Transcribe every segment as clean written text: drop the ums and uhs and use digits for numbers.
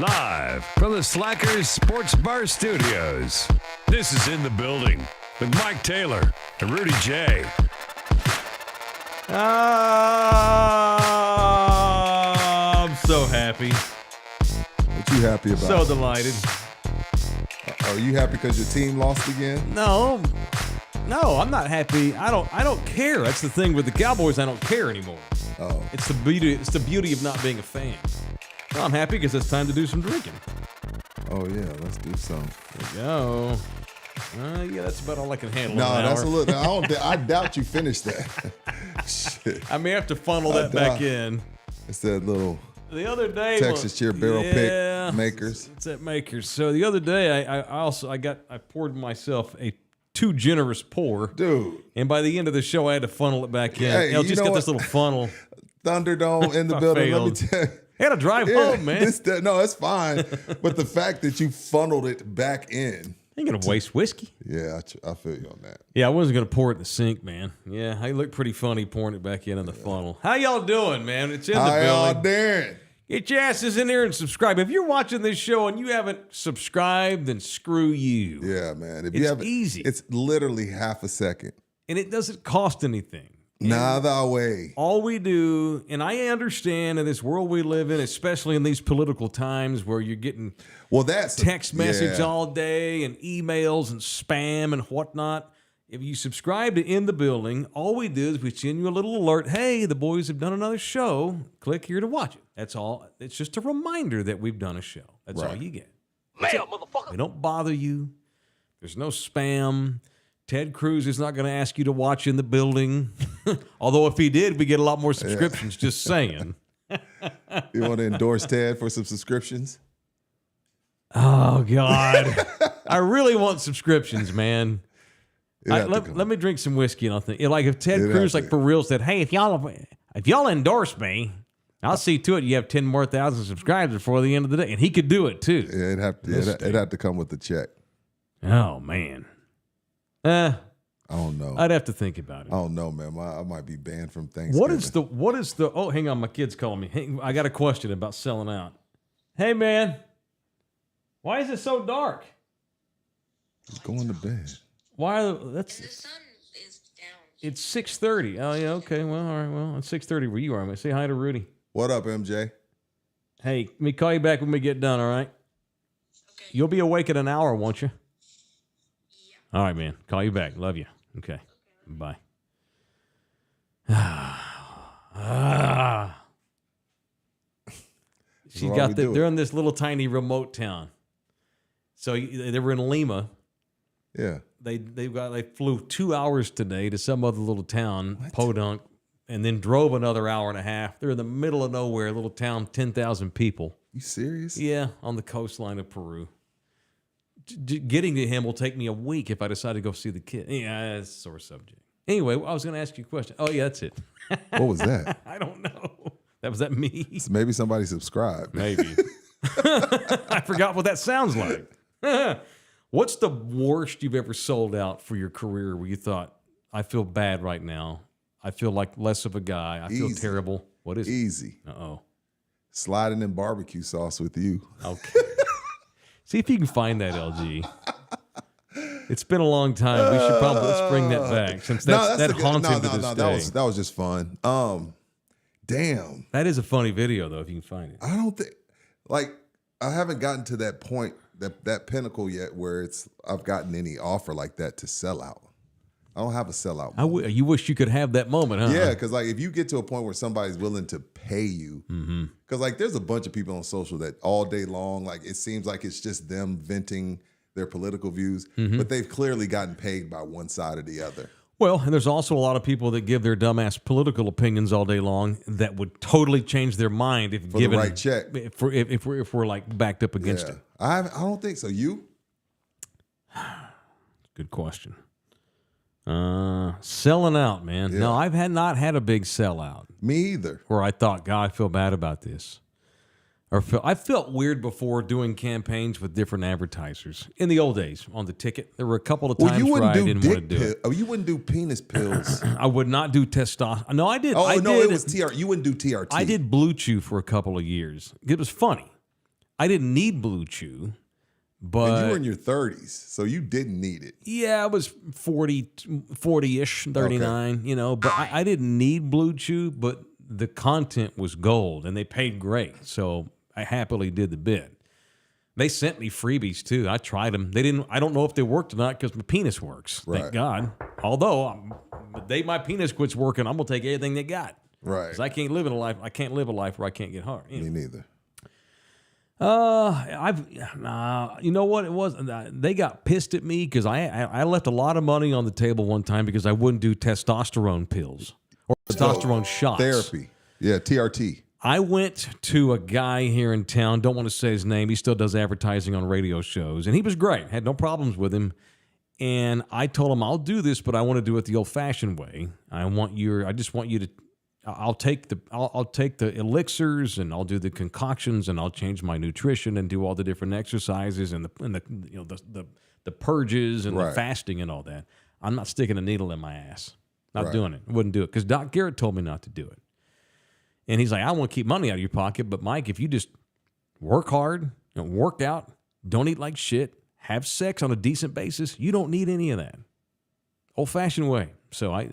Live from the Slackers Sports Bar Studios, this is In the Building with Mike Taylor and Rudy J. I'm so happy. What you happy about? So delighted. Are you happy because your team lost again? No, I'm not happy. I don't care. That's the thing with the Cowboys. I don't care anymore. Oh, It's the beauty. It's the beauty of not being a fan. Well, I'm happy because it's time to do some drinking. oh yeah. Let's do some. There we go. Yeah, that's about all I can handle. No, in an that's hour. a little. I doubt you finished that. Shit. I may have to funnel that back in. It's that little The other day, Texas Cheer Barrel yeah, Pick Makers. It's at Makers. So the other day, I poured myself a too generous pour, Dude. and by the end of the show, I had to funnel it back in. Hey, I'll you just know get this what? little funnel. Thunderdome in the I building. Let me failed. tell you. I had to drive home, man. No, it's fine. But the fact that you funneled it back in. I ain't gonna waste whiskey. Yeah, I feel you on that. Yeah, I wasn't gonna pour it in the sink, man. Yeah, I look pretty funny pouring it back in the funnel. How y'all doing, man? It's in the How y'all building. doing? Get your asses in there and subscribe. If you're watching this show and you haven't subscribed, then screw you. Yeah, man. If It's you haven't, easy. It's literally half a second. And it doesn't cost anything. Neither way. All we do, and I understand in this world we live in, especially in these political times where you're getting Well, that's text message yeah. all day and emails and spam and whatnot. If you subscribe to In the Building, all we do is we send you a little alert. Hey, the boys have done another show. Click here to watch it. That's all. It's just a reminder that we've done a show. That's all Right. you get. Mail, motherfucker. We don't bother you. There's no spam. Ted Cruz is not going to ask you to watch In the Building. Although if he did, we get a lot more subscriptions, just saying. You want to endorse Ted for some subscriptions? Oh, God. I really want subscriptions, man. Let me drink some whiskey and I'll think. Like if Ted It'd Cruz, have like to. for real, said, hey, if y'all endorse me, I'll see to it you have 10 more thousand subscribers before the end of the day. And he could do it, too. Yeah, it'd have to come with the check. Oh, man. I don't know. I'd have to think about it. I don't know, man. I might be banned from Thanksgiving. What is the, oh, hang on, my kid's calling me. Hey, I got a question about selling out. Hey, man, why is it so dark? Just going to bed. Why, And the sun is down. it's 6:30. Oh, yeah, okay, well, all right, well, it's 6:30 where you are. I'm gonna say hi to Rudy. What up, MJ? Hey, let me call you back when we get done, all right? Okay. You'll be awake in an hour, won't you? Yeah. All right, man. Call you back. Love you. Okay. Bye. That's why we do they're it. in this little tiny remote town. So they were in Lima. Yeah. They flew 2 hours today to some other little town, Podunk, and then drove another hour and a half. They're in the middle of nowhere, little town, 10,000 people. You serious? Yeah, on the coastline of Peru. Getting to him will take me a week if I decide to go see the kid. Yeah, that's a sore subject. Anyway, I was going to ask you a question. Oh, yeah, that's it. What was that? I don't know. Was that me? Maybe somebody subscribed. Maybe. I forgot what that sounds like. What's the worst you've ever sold out for your career where you thought, I feel bad right now. I feel like less of a guy. I feel Easy. terrible. What is it? Easy. Uh-oh. Sliding in barbecue sauce with you. Okay. See if you can find that, LG. It's been a long time. We should probably let's bring that back since that haunts him to this day. That was just fun. Damn. That is a funny video, though, if you can find it. I don't think, like, I haven't gotten to that point, that pinnacle yet where I've gotten any offer like that to sell out. I don't have a sellout moment. You wish you could have that moment, huh? Yeah, because like if you get to a point where somebody's willing to pay you, because like there's a bunch of people on social that all day long, like it seems like it's just them venting their political views, but they've clearly gotten paid by one side or the other. Well, and there's also a lot of people that give their dumbass political opinions all day long that would totally change their mind if For given the right check. If we're like backed up against it. I don't think so. You? Good question. Selling out, man. Yeah. No, I've not had a big sellout Me either. where I thought, God, I feel bad about this. I felt weird before doing campaigns with different advertisers. In the old days, on the ticket, there were a couple of times where I didn't want to do it. Oh, you wouldn't do penis pills. I would not do testosterone. No, I did. Oh, I no, did. it was TRT. You wouldn't do TRT. I did Blue Chew for a couple of years. It was funny. I didn't need Blue Chew, but And you were in your 30s, so you didn't need it. yeah, I was 40-ish, 39, but I didn't need Blue Chew, but the content was gold, and they paid great, so I happily did the bid. They sent me freebies, too. I tried them. I don't know if they worked or not because my penis works, Right. thank God. Although, the day my penis quits working, I'm going to take everything they got. Right. Because I can't live a life where I can't get hard. Me neither. You know what it was? They got pissed at me because I left a lot of money on the table one time because I wouldn't do testosterone pills or testosterone shots. Therapy. Yeah, TRT. I went to a guy here in town, don't want to say his name. He still does advertising on radio shows, and he was great. Had no problems with him. And I told him, I'll do this, but I want to do it the old-fashioned way. I just want you to I'll take the elixirs and I'll do the concoctions and I'll change my nutrition and do all the different exercises and the purges and the Right. fasting and all that. I'm not sticking a needle in my ass. Not Right. doing it. Wouldn't do it because Doc Garrett told me not to do it. And he's like, I want to keep money out of your pocket, but Mike, if you just work hard and work out, don't eat like shit, have sex on a decent basis, you don't need any of that. Old-fashioned way. So I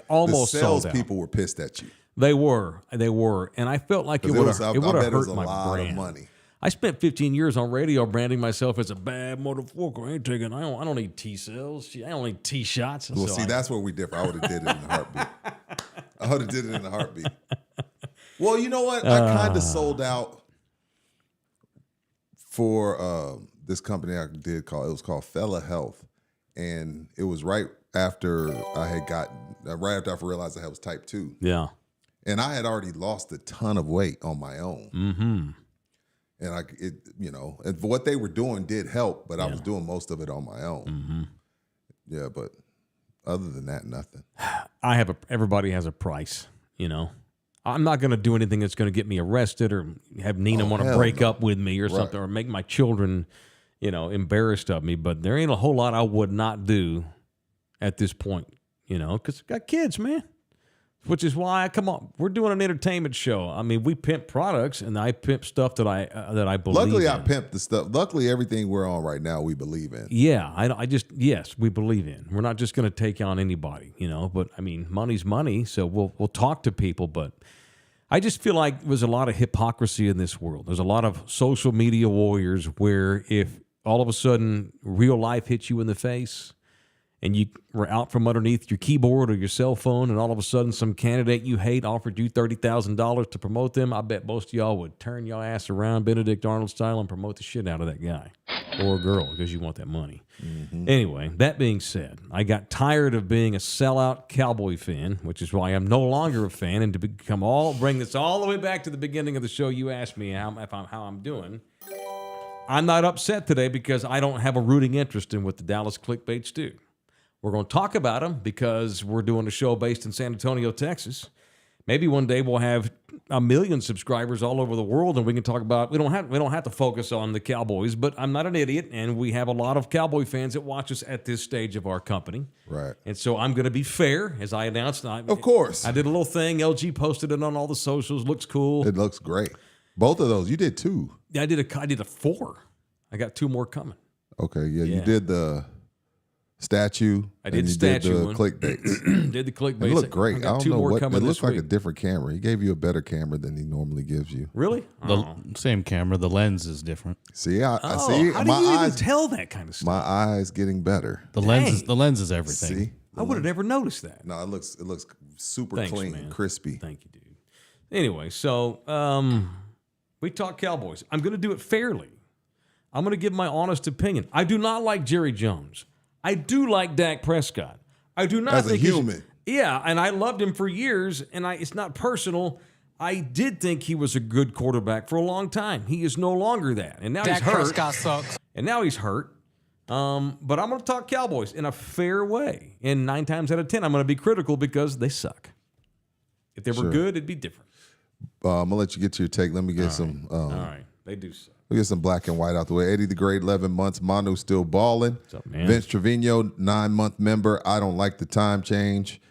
almost The sold sales out. people were pissed at you. They were, and I felt like it 'Cause would have bet it was hurt a my lot brand. of money. I spent 15 years on radio branding myself as a bad motherfucker. I don't need T cells. I don't need T shots. Well, So that's where we differ. I would have did it in a heartbeat. I would have did it in a heartbeat. Well, you know what? I kind of sold out for this company I did it was called Fella Health. And it was right after I realized I was type 2. yeah. And I had already lost a ton of weight on my own. Mm-hmm. And and what they were doing did help, but I was doing most of it on my own. Mm-hmm. Yeah, but other than that, nothing. Everybody has a price, I'm not going to do anything that's going to get me arrested or have Nina want to hell no. up with me or Right. something or make my children, embarrassed of me. But there ain't a whole lot I would not do at this point, because I got kids, man. Which is why, come on, we're doing an entertainment show. I mean, we pimp products, and I pimp stuff that I believe Luckily, in. I pimped the stuff. Luckily, everything we're on right now, we believe in. Yeah, yes, we believe in. We're not just going to take on anybody, But I mean, money's money, so we'll talk to people. But I just feel like there's a lot of hypocrisy in this world. There's a lot of social media warriors where if all of a sudden real life hits you in the face, and you were out from underneath your keyboard or your cell phone, and all of a sudden some candidate you hate offered you $30,000 to promote them, I bet most of y'all would turn your ass around Benedict Arnold style and promote the shit out of that guy or girl because you want that money. Anyway, that being said, I got tired of being a sellout Cowboy fan, which is why I'm no longer a fan, and to bring this all the way back to the beginning of the show, you asked me how I'm doing. I'm not upset today because I don't have a rooting interest in what the Dallas Clickbaits do. We're going to talk about them because we're doing a show based in San Antonio, Texas. Maybe one day we'll have 1 million subscribers all over the world, and we can talk about. We don't have to focus on the Cowboys, but I'm not an idiot, and we have a lot of Cowboy fans that watch us at this stage of our company. Right. And so I'm going to be fair, as I announced. Of course. I did a little thing. LG posted it on all the socials. Looks cool. It looks great. Both of those. You did 2. I did a 4. I got 2 more coming. Okay. Yeah. You did the statue. I did and the you statue did the one. Clickbaits. Did the Clickbaits. It looked great. I got don't 2 know more what. coming It this looked like week. a different camera. He gave you a better camera than he normally gives you. Really? The same camera. The lens is different. See, I Oh, see. how do My you even eyes. tell that kind of stuff? My eyes getting better. The Dang. lens is everything. See. I would have never noticed that. No, it looks super Thanks, clean, man. crispy. Thank you, dude. Anyway, so we talk Cowboys. I'm going to do it fairly. I'm going to give my honest opinion. I do not like Jerry Jones. I do like Dak Prescott. I do not As a think he's- human. Yeah, and I loved him for years, and it's not personal. I did think he was a good quarterback for a long time. He is no longer that, and now he's hurt. Prescott sucks. And now he's hurt. But I'm going to talk Cowboys in a fair way. And 9 times out of 10, I'm going to be critical because they suck. If they were Sure. good, it'd be different. I'm gonna let you get to your take. Let me get some. All right, they do suck. We get some black and white out the way. Eddie the Great, 11 months. Manu still balling. What's up, man? Vince Trevino, 9-month member. I don't like the time change.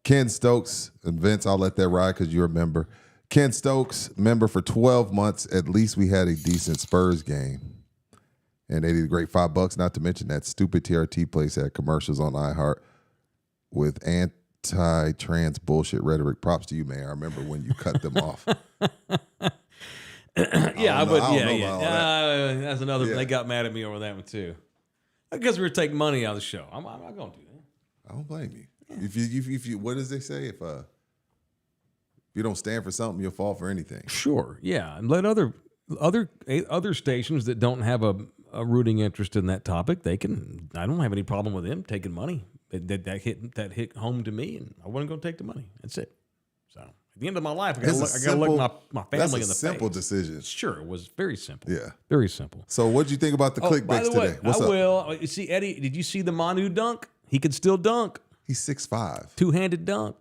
Ken Stokes, and Vince, I'll let that ride because you're a member. Ken Stokes, member for 12 months. At least we had a decent Spurs game. And Eddie the Great, $5. Not to mention that stupid TRT place had commercials on iHeart with anti-trans bullshit rhetoric. Props to you, man. I remember when you cut them off. Yeah, don't know about all that's another. Yeah. They got mad at me over that one too. Because we were taking money out of the show. I'm not going to do that. I don't blame you. If you, what does they say? If you don't stand for something, you'll fall for anything. Sure, yeah, and let other stations that don't have a rooting interest in that topic, they can. I don't have any problem with them taking money. That hit home to me, and I wasn't going to take the money. That's it. So at the end of my life, I got to look my family That's in a the simple face. decision. Sure, it was very simple. Yeah. Very simple. So what'd you think about the By clickbaits the way, today? What's I up? will. You see, Eddie, did you see the Manu dunk? He could still dunk. He's 6'5". Two-handed dunk.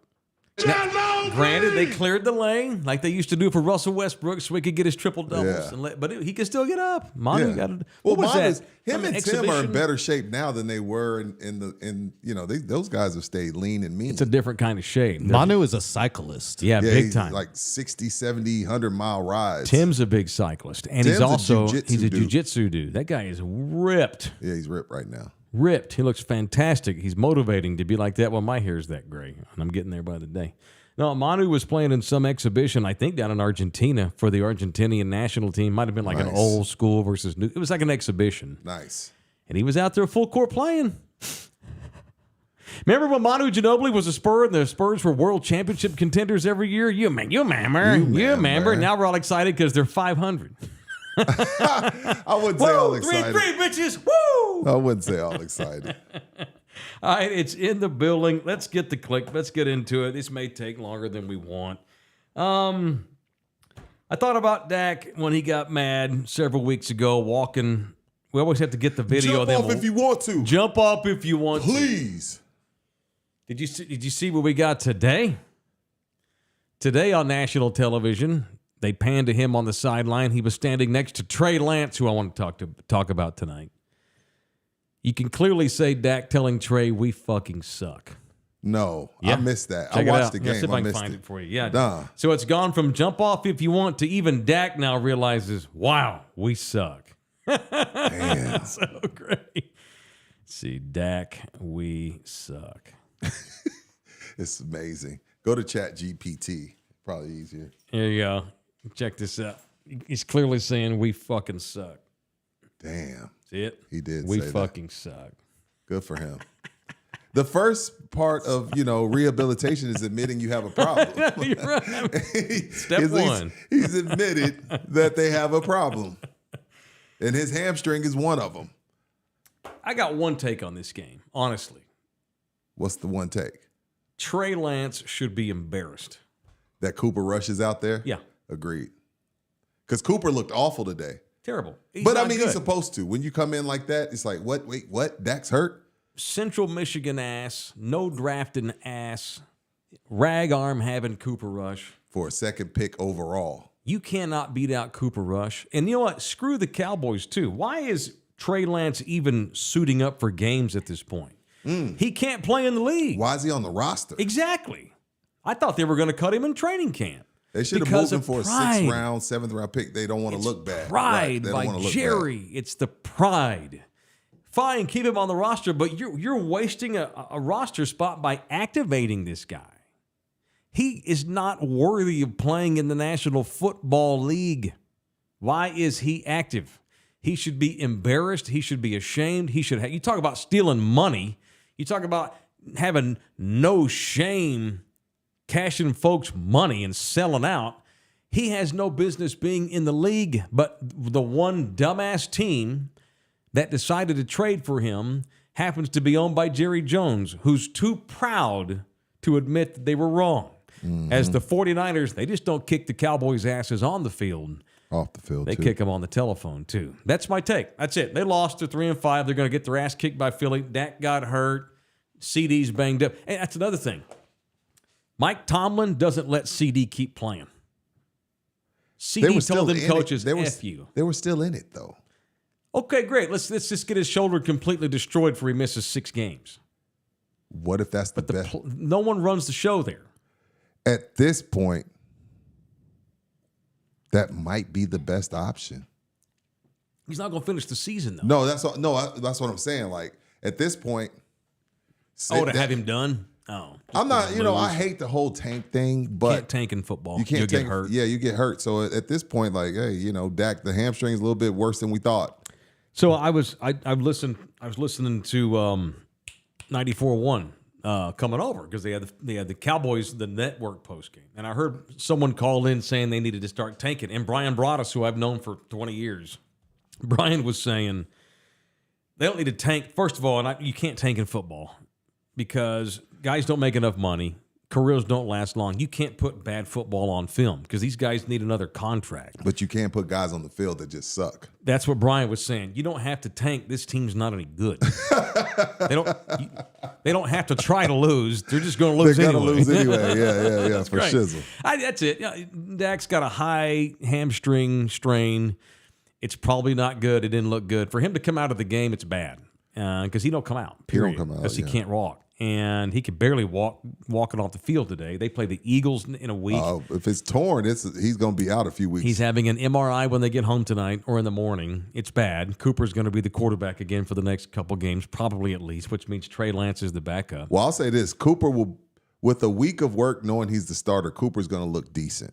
Now, granted, they cleared the lane like they used to do for Russell Westbrook so he could get his triple doubles. Yeah. But he can still get up. Manu got it. Well, What was Manu's, that? him Some and Tim are in exhibition? better shape now than they were those guys have stayed lean and mean. It's a different kind of shape. Manu is a cyclist. Yeah, yeah, big he's time. like 60, 70, 100-mile rides. Tim's a big cyclist, and Tim's he's also a he's a dude. jiu-jitsu dude. That guy is ripped. Yeah, he's ripped right now. Ripped. He looks fantastic. He's motivating to be like that. Well, my hair's that gray, and I'm getting there by the day. No, Manu was playing in some exhibition, I think down in Argentina for the Argentinian national team. Might have been like an Nice. old school versus new. It was like an exhibition. Nice. And he was out there full court playing. Remember when Manu Ginobili was a Spur and the Spurs were world championship contenders every year? You remember. Now we're all excited because they're 500. I wouldn't say all Woo! excited. 3-3, bitches. Woo! I wouldn't say all excited. All right, it's in the building. Let's get the click. Let's get into it. This may take longer than we want. I thought about Dak when he got mad several weeks ago walking. We always have to get the video. Jump off if you want to. Jump off if you want to. Please. Did you see what we got today? Today on national television, they panned to him on the sideline. He was standing next to Trey Lance, who I want to talk about tonight. You can clearly say Dak telling Trey, "We fucking suck." No, Yeah. I missed that. Check I it watched out. the Yeah, game. see if I I can missed find it. it for you. Yeah. Nah. So it's gone from jump off if you want to even Dak now realizes, wow, we suck. Damn. So great. Let's see, Dak, we suck. It's amazing. Go to Chat GPT. Probably easier. Here you go. Check this out. He's clearly saying we fucking suck. Damn. See it? He did We say that. fucking suck. Good for him. The first part of rehabilitation is admitting you have a problem. You're right. Step He's- one. He's admitted that they have a problem, and his hamstring is one of them. I got one take on this game, honestly. What's the one take? Trey Lance should be embarrassed. That Cooper Rush is out there? Yeah. Agreed. Because Cooper looked awful today. Terrible. He's But I not mean, good. he's supposed to. When you come in like that, it's like, what? Wait, what? Dak's hurt? Central Michigan ass, no drafting ass, rag arm having Cooper Rush. For a second pick overall. You cannot beat out Cooper Rush. And you know what? Screw the Cowboys, too. Why is Trey Lance even suiting up for games at this point? He can't play in the league. Why is he on the roster? Exactly. I thought they were going to cut him in training camp. They should have Because moved him of for a pride. 6th round, 7th round pick. They don't want to look bad. Pride They don't by wanna look Jerry. bad. It's the pride. Fine, keep him on the roster, but you're wasting a roster spot by activating this guy. He is not worthy of playing in the National Football League. Why is he active? He should be embarrassed. He should be ashamed. He should. You talk about stealing money. You talk about having no shame, cashing folks' money and selling out. He has no business being in the league, but the one dumbass team that decided to trade for him happens to be owned by Jerry Jones, who's too proud to admit that they were wrong. As the 49ers, they just don't kick the Cowboys' asses on the field. Off the field, They too. kick them on the telephone, too. That's my take. That's it. They lost to 3-5. They're going to get their ass kicked by Philly. Dak got hurt. CD's banged up. And that's another thing. Mike Tomlin doesn't let CD keep playing. CD told them coaches, F you. They were still in it, though. Okay, great. Let's just get his shoulder completely destroyed before he misses 6 games. What if that's the best? No one runs the show there. At this point, that might be the best option. He's not going to finish the season, though. No, that's what I'm saying. Like, at this point, To have him done? Oh. I'm not, I hate the whole tank thing, but Can't tank in football. you can't You'll tank. get hurt. Yeah, you get hurt. So at this point, like, hey, Dak, the hamstring's a little bit worse than we thought. So I was listening to 94.1 coming over because they had the Cowboys, the network post game, and I heard someone call in saying they needed to start tanking. And Brian Broaddus, who I've known for 20 years, Brian was saying they don't need to tank. First of all, you can't tank in football because guys don't make enough money. Careers don't last long. You can't put bad football on film because these guys need another contract. But you can't put guys on the field that just suck. That's what Brian was saying. You don't have to tank. This team's not any good. They don't have to try to lose. They're just going to lose They're anyway. gonna lose anyway. Yeah, for Great. shizzle. That's it. Dak's got a high hamstring strain. It's probably not good. It didn't look good. For him to come out of the game, it's bad because he don't come out, period. come out, Because he yeah. can't walk. And he could barely walking off the field today. They play the Eagles in a week. If it's torn, he's going to be out a few weeks. He's having an MRI when they get home tonight or in the morning. It's bad. Cooper's going to be the quarterback again for the next couple games, probably at least, which means Trey Lance is the backup. Well, I'll say this. Cooper will, with a week of work, knowing he's the starter, Cooper's going to look decent.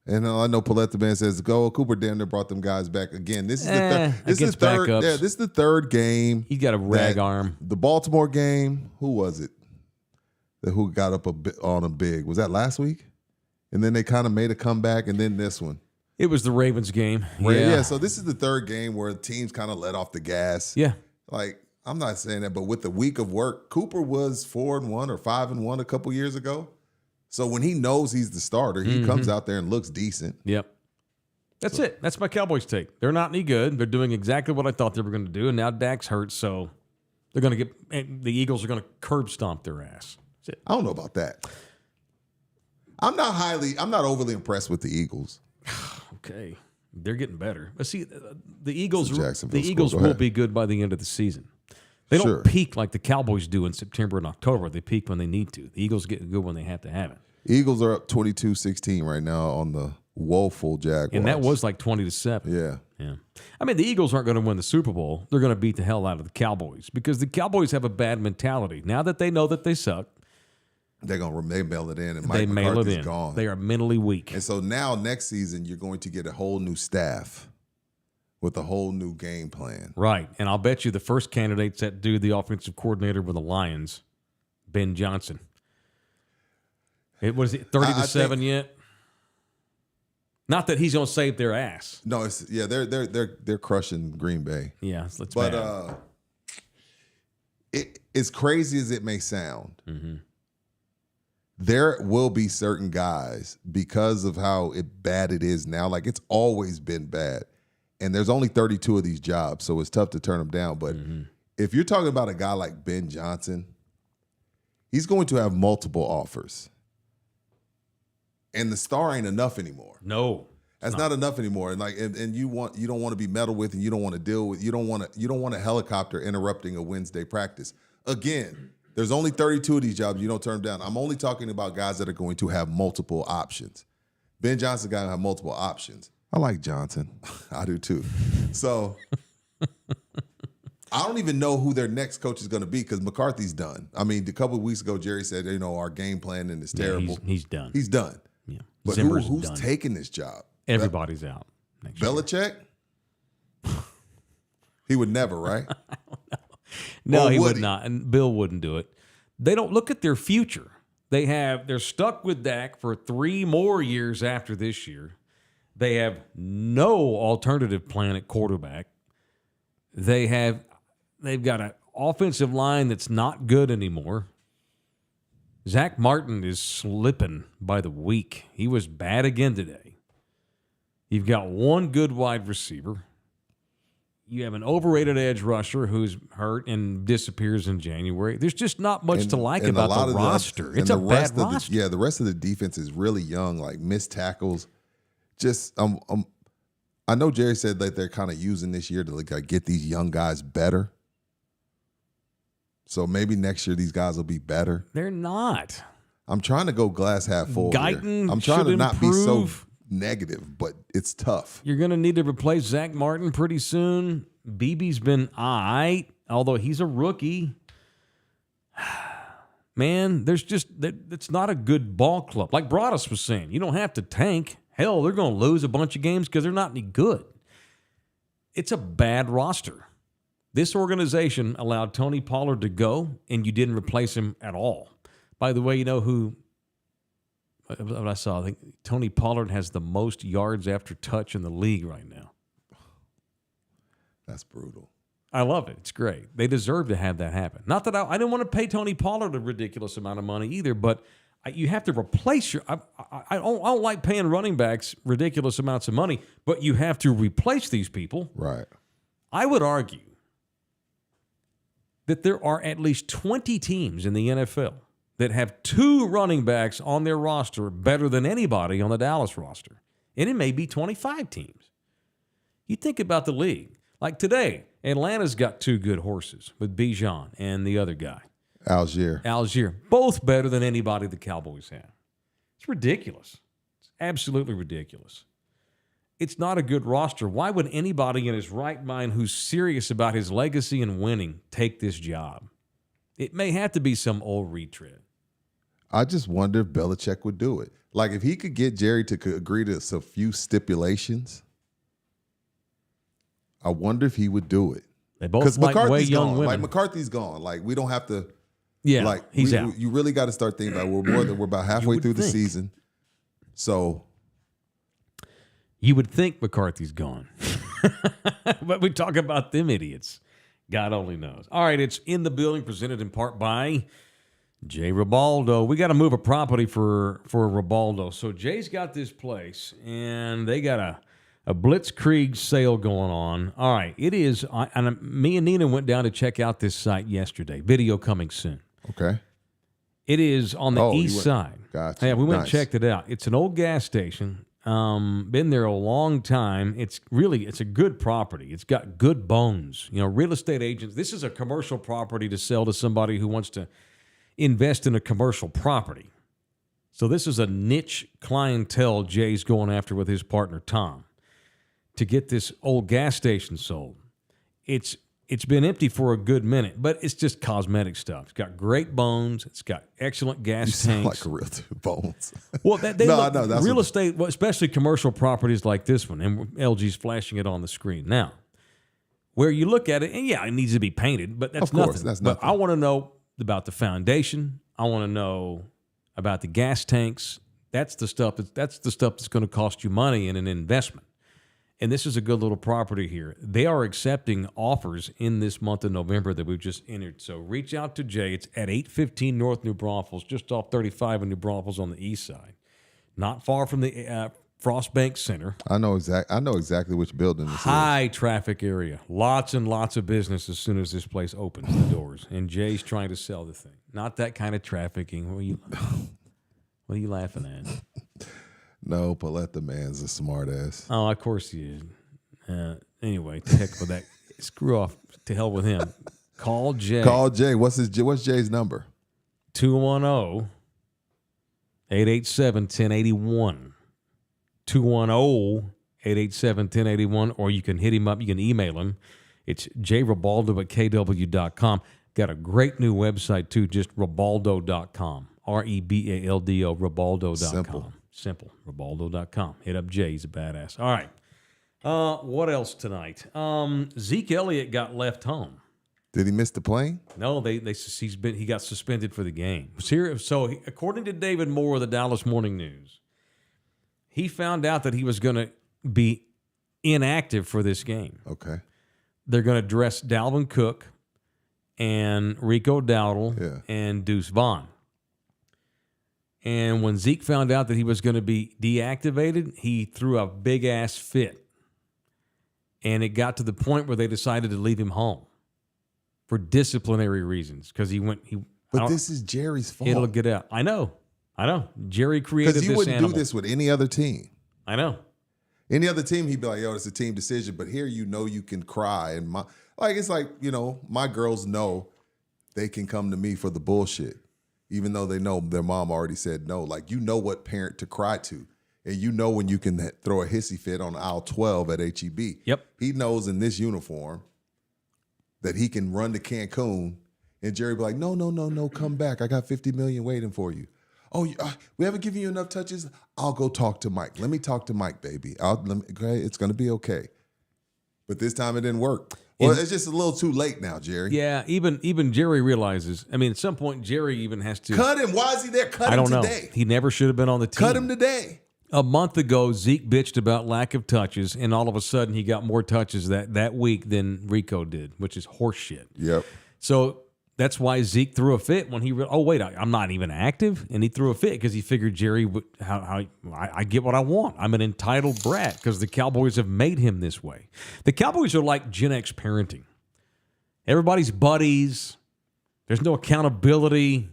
And I know Paletta Man says, go. Cooper damn near brought them guys back again. This is the third. This is against the third. backups. Yeah, this is the third game. He's got a rag arm. The Baltimore game. Who was it? Who got up on him big? Was that last week? And then they kind of made a comeback, and then this one. It was the Ravens game. Yeah. So this is the third game where teams kind of let off the gas. Yeah. Like, I'm not saying that, but with the week of work, Cooper was 4-1 or 5-1 a couple years ago. So when he knows he's the starter, he comes out there and looks decent. Yep. That's it. That's my Cowboys take. They're not any good. They're doing exactly what I thought they were going to do, and now Dak's hurt, so they're going to the Eagles are going to curb stomp their ass. That's it. I don't know about that. I'm not overly impressed with the Eagles. Okay. They're getting better. But see, the Eagles Jacksonville the Eagles school. Go will ahead. be good by the end of the season. They don't Sure. peak like the Cowboys do in September and October. They peak when they need to. The Eagles get good when they have to have it. Eagles are up 22-16 right now on the woeful Jaguars. And that was like 20-7. Yeah. Yeah. I mean, the Eagles aren't going to win the Super Bowl. They're going to beat the hell out of the Cowboys because the Cowboys have a bad mentality. Now that they know that they suck, They mail it in, and they Mike mail it McCarthy's in. gone. They are mentally weak. And so now next season, you're going to get a whole new staff with a whole new game plan. Right. And I'll bet you the first candidate's that dude, the offensive coordinator with the Lions, Ben Johnson. Was it 30-7 yet? Not that he's going to save their ass. No, they're crushing Green Bay. Yeah, let's But as crazy as it may sound, there will be certain guys, because of how bad it is now, like it's always been bad. And there's only 32 of these jobs, so it's tough to turn them down. But if you're talking about a guy like Ben Johnson, he's going to have multiple offers. And the star ain't enough anymore. No. That's not enough anymore. And you don't want to be meddled with, and you don't want to deal with, you don't want a helicopter interrupting a Wednesday practice. Again, there's only 32 of these jobs. You don't turn them down. I'm only talking about guys that are going to have multiple options. Ben Johnson's got to have multiple options. I like Johnson. I do too. So I don't even know who their next coach is going to be, because McCarthy's done. I mean, a couple of weeks ago, Jerry said, our game plan is terrible. He's done. He's done. Yeah. But Zimmer's who's done. taking this job? Everybody's out. Next year. Belichick? He would never, right? No, Or he would would he? not. And Bill wouldn't do it. They don't look at their future. They're stuck with Dak for 3 more years after this year. They have no alternative plan at quarterback. They've got an offensive line that's not good anymore. Zach Martin is slipping by the week. He was bad again today. You've got one good wide receiver. You have an overrated edge rusher who's hurt and disappears in January. There's just not much to like And a lot about the of roster. It's and a the bad rest of the- roster. the rest of the defense is really young, like missed tackles. Just I know Jerry said that they're kind of using this year to like get these young guys better. So maybe next year these guys will be better. They're not. I'm trying to go glass half full here. Guyton I'm trying to should not be so improve. negative, but it's tough. You're going to need to replace Zach Martin pretty soon. BB's been all right, although he's a rookie. Man, it's not a good ball club. Like Broadus was saying, you don't have to tank. Hell, they're going to lose a bunch of games because they're not any good. It's a bad roster. This organization allowed Tony Pollard to go, and you didn't replace him at all. By the way, you know who what I saw? I think Tony Pollard has the most yards after touch in the league right now. That's brutal. I love it. It's great. They deserve to have that happen. Not that I didn't want to pay Tony Pollard a ridiculous amount of money either, but you have to replace your. I don't like paying running backs ridiculous amounts of money, but you have to replace these people. Right. I would argue that there are at least 20 teams in the NFL that have 2 running backs on their roster better than anybody on the Dallas roster. And it may be 25 teams. You think about the league. Like today, Atlanta's got 2 good horses with Bijan and the other guy. Algier. Both better than anybody the Cowboys have. It's ridiculous. It's absolutely ridiculous. It's not a good roster. Why would anybody in his right mind who's serious about his legacy and winning take this job? It may have to be some old retread. I just wonder if Belichick would do it. Like if he could get Jerry to agree to a few stipulations, I wonder if he would do it. They both like way young gone. women. Like McCarthy's gone. Like we don't have to. Yeah, like he's out. You really got to start thinking about we're about halfway through the season. So you would think McCarthy's gone. But we talk about them idiots. God only knows. All right, it's In the Building, presented in part by Jay Ribaldo. We got to move a property for Ribaldo. So Jay's got this place, and they got a Blitzkrieg sale going on. All right, it is. And me and Nina went down to check out this site yesterday. Video coming soon. okay. It is on the east side. Gotcha. Yeah, we went and Nice. checked it out. It's an old gas station. Been there a long time. It's a good property. It's got good bones. You know, real estate agents. This is a commercial property to sell to somebody who wants to invest in a commercial property. So this is a niche clientele Jay's going after with his partner Tom to get this old gas station sold. It's It's been empty for a good minute, but it's just cosmetic stuff. It's got great bones. It's got excellent gas You sound tanks. like a real dude, Bones. Well, they No, look, I know, that's real what- estate, well, especially commercial properties like this one, and LG's flashing it on the screen now. Where you look at it, and yeah, it needs to be painted, but that's Of course, nothing. that's But nothing. I want to know about the foundation. I want to know about the gas tanks. That's the stuff that's going to cost you money in an investment. And this is a good little property here. They are accepting offers in this month of November that we've just entered. So reach out to Jay. It's at 815 North New Braunfels, just off 35 in New Braunfels on the east side. Not far from the Frost Bank Center. I know exactly which building this is. High traffic area. Lots and lots of business as soon as this place opens the doors. And Jay's trying to sell the thing. Not that kind of trafficking. What are you laughing at? No, Paulette the man's a smart ass. Oh, of course he is. Anyway, to heck with that. Screw off. To hell with him. Call Jay. Call Jay. What's Jay's number? 210-887-1081. 210-887-1081. Or you can hit him up. You can email him. It's jribaldo@kw.com. Got a great new website, too, just ribaldo.com. REBALDO, ribaldo.com. Simple. Ribaldo.com. Hit up Jay. He's a badass. All right. What else tonight? Zeke Elliott got left home. Did he miss the plane? No, he got suspended for the game. So according to David Moore of the Dallas Morning News, he found out that he was going to be inactive for this game. Okay. They're going to dress Dalvin Cook and Rico Dowdle and Deuce Vaughn. And when Zeke found out that he was going to be deactivated, he threw a big-ass fit. And it got to the point where they decided to leave him home for disciplinary reasons because But this is Jerry's fault. It'll get out. I know. Jerry created Because this you wouldn't animal. do this with any other team. I know. Any other team, he'd be like, yo, it's a team decision. But here, you can cry. And it's like, my girls know they can come to me for the bullshit, even though they know their mom already said no. Like, what parent to cry to. And when you can throw a hissy fit on aisle 12 at HEB. Yep. He knows in this uniform that he can run to Cancun, and Jerry be like, no, come back. I got $50 million waiting for you. Oh, we haven't given you enough touches? I'll go talk to Mike. Let me talk to Mike, baby. Okay, it's going to be okay. But this time it didn't work. Well, it's just a little too late now, Jerry. Yeah, even Jerry realizes. I mean, at some point, Jerry even has to Cut him. Why is he there? Cut I him don't today. know. He never should have been on the team. Cut him today. A month ago, Zeke bitched about lack of touches, and all of a sudden, he got more touches that week than Rico did, which is horseshit. Yep. So that's why Zeke threw a fit when I'm not even active, and he threw a fit because he figured Jerry would. I get what I want. I'm an entitled brat because the Cowboys have made him this way. The Cowboys are like Gen X parenting. Everybody's buddies. There's no accountability.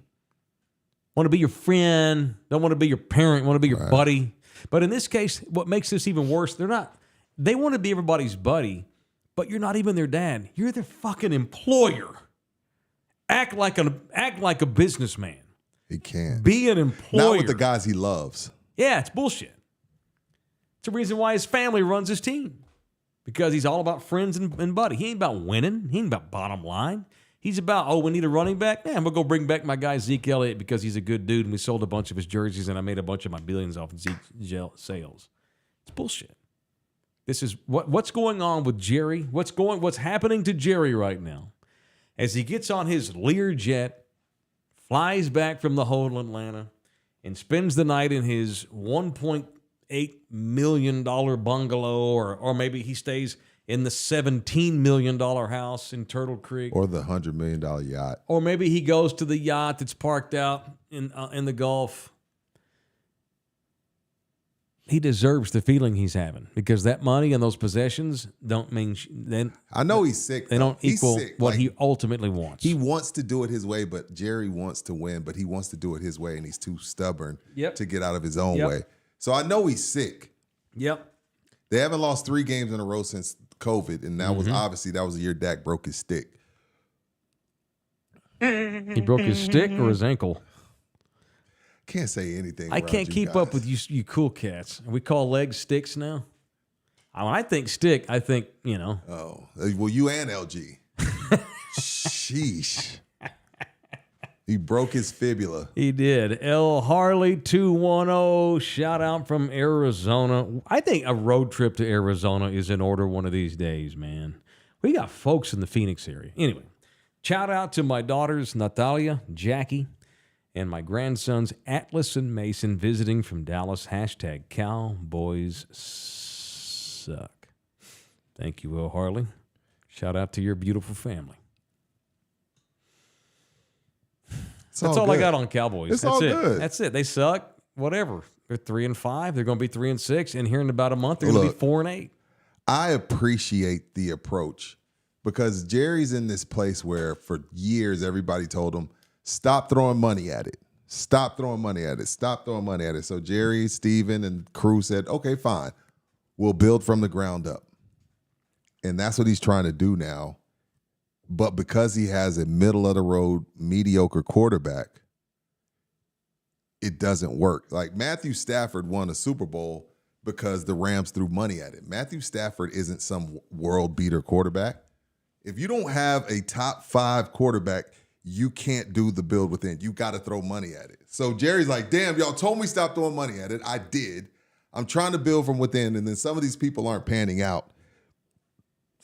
Want to be your friend. Don't want to be your parent. Want to be your buddy. But in this case, what makes this even worse, they want to be everybody's buddy, but you're not even their dad. You're their fucking employer. Act like a businessman. He can. Be an employer. Not with the guys he loves. Yeah, it's bullshit. It's the reason why his family runs his team. Because he's all about friends and buddy. He ain't about winning. He ain't about bottom line. He's about, we need a running back? Man, we'll go bring back my guy Zeke Elliott because he's a good dude and we sold a bunch of his jerseys and I made a bunch of my billions off of Zeke's sales. It's bullshit. This is what's going on with Jerry. What's happening to Jerry right now as he gets on his Lear jet, flies back from the hole in Atlanta, and spends the night in his $1.8 million bungalow, or maybe he stays in the $17 million house in Turtle Creek. Or the $100 million yacht. Or maybe he goes to the yacht that's parked out in the Gulf. He deserves the feeling he's having because that money and those possessions don't mean I know he's sick. They don't equal sick. what he ultimately wants. He wants to do it his way, but Jerry wants to win, but he wants to do it his way, and he's too stubborn to get out of his own way. So I know he's sick. Yep. They haven't lost 3 games in a row since COVID, and that was the year Dak broke his stick. He broke his stick or his ankle? Can't say anything. I can't keep up with you cool cats. We call legs sticks now. When I think stick, I think, Oh, well, you and LG. Sheesh. He broke his fibula. He did. L. Harley 210, shout out from Arizona. I think a road trip to Arizona is in order one of these days, man. We got folks in the Phoenix area. Anyway, shout out to my daughters, Natalia, Jackie, and my grandsons, Atlas and Mason, visiting from Dallas. Hashtag Cowboys suck. Thank you, L. Harley. Shout out to your beautiful family. That's all I got on Cowboys. It's That's all it. good. That's it. They suck. Whatever. They're 3-5. They're going to be 3-6. And here in about a month, they're going to be 4-8. I appreciate the approach because Jerry's in this place where for years everybody told him, stop throwing money at it. Stop throwing money at it. Stop throwing money at it. So Jerry, Steven, and crew said, okay, fine. We'll build from the ground up. And that's what he's trying to do now. But because he has a middle-of-the-road, mediocre quarterback, it doesn't work. Like Matthew Stafford won a Super Bowl because the Rams threw money at it. Matthew Stafford isn't some world-beater quarterback. If you don't have a top 5 quarterback, you can't do the build within. You got to throw money at it. So Jerry's like, damn, y'all told me stop throwing money at it. I did. I'm trying to build from within, and then some of these people aren't panning out.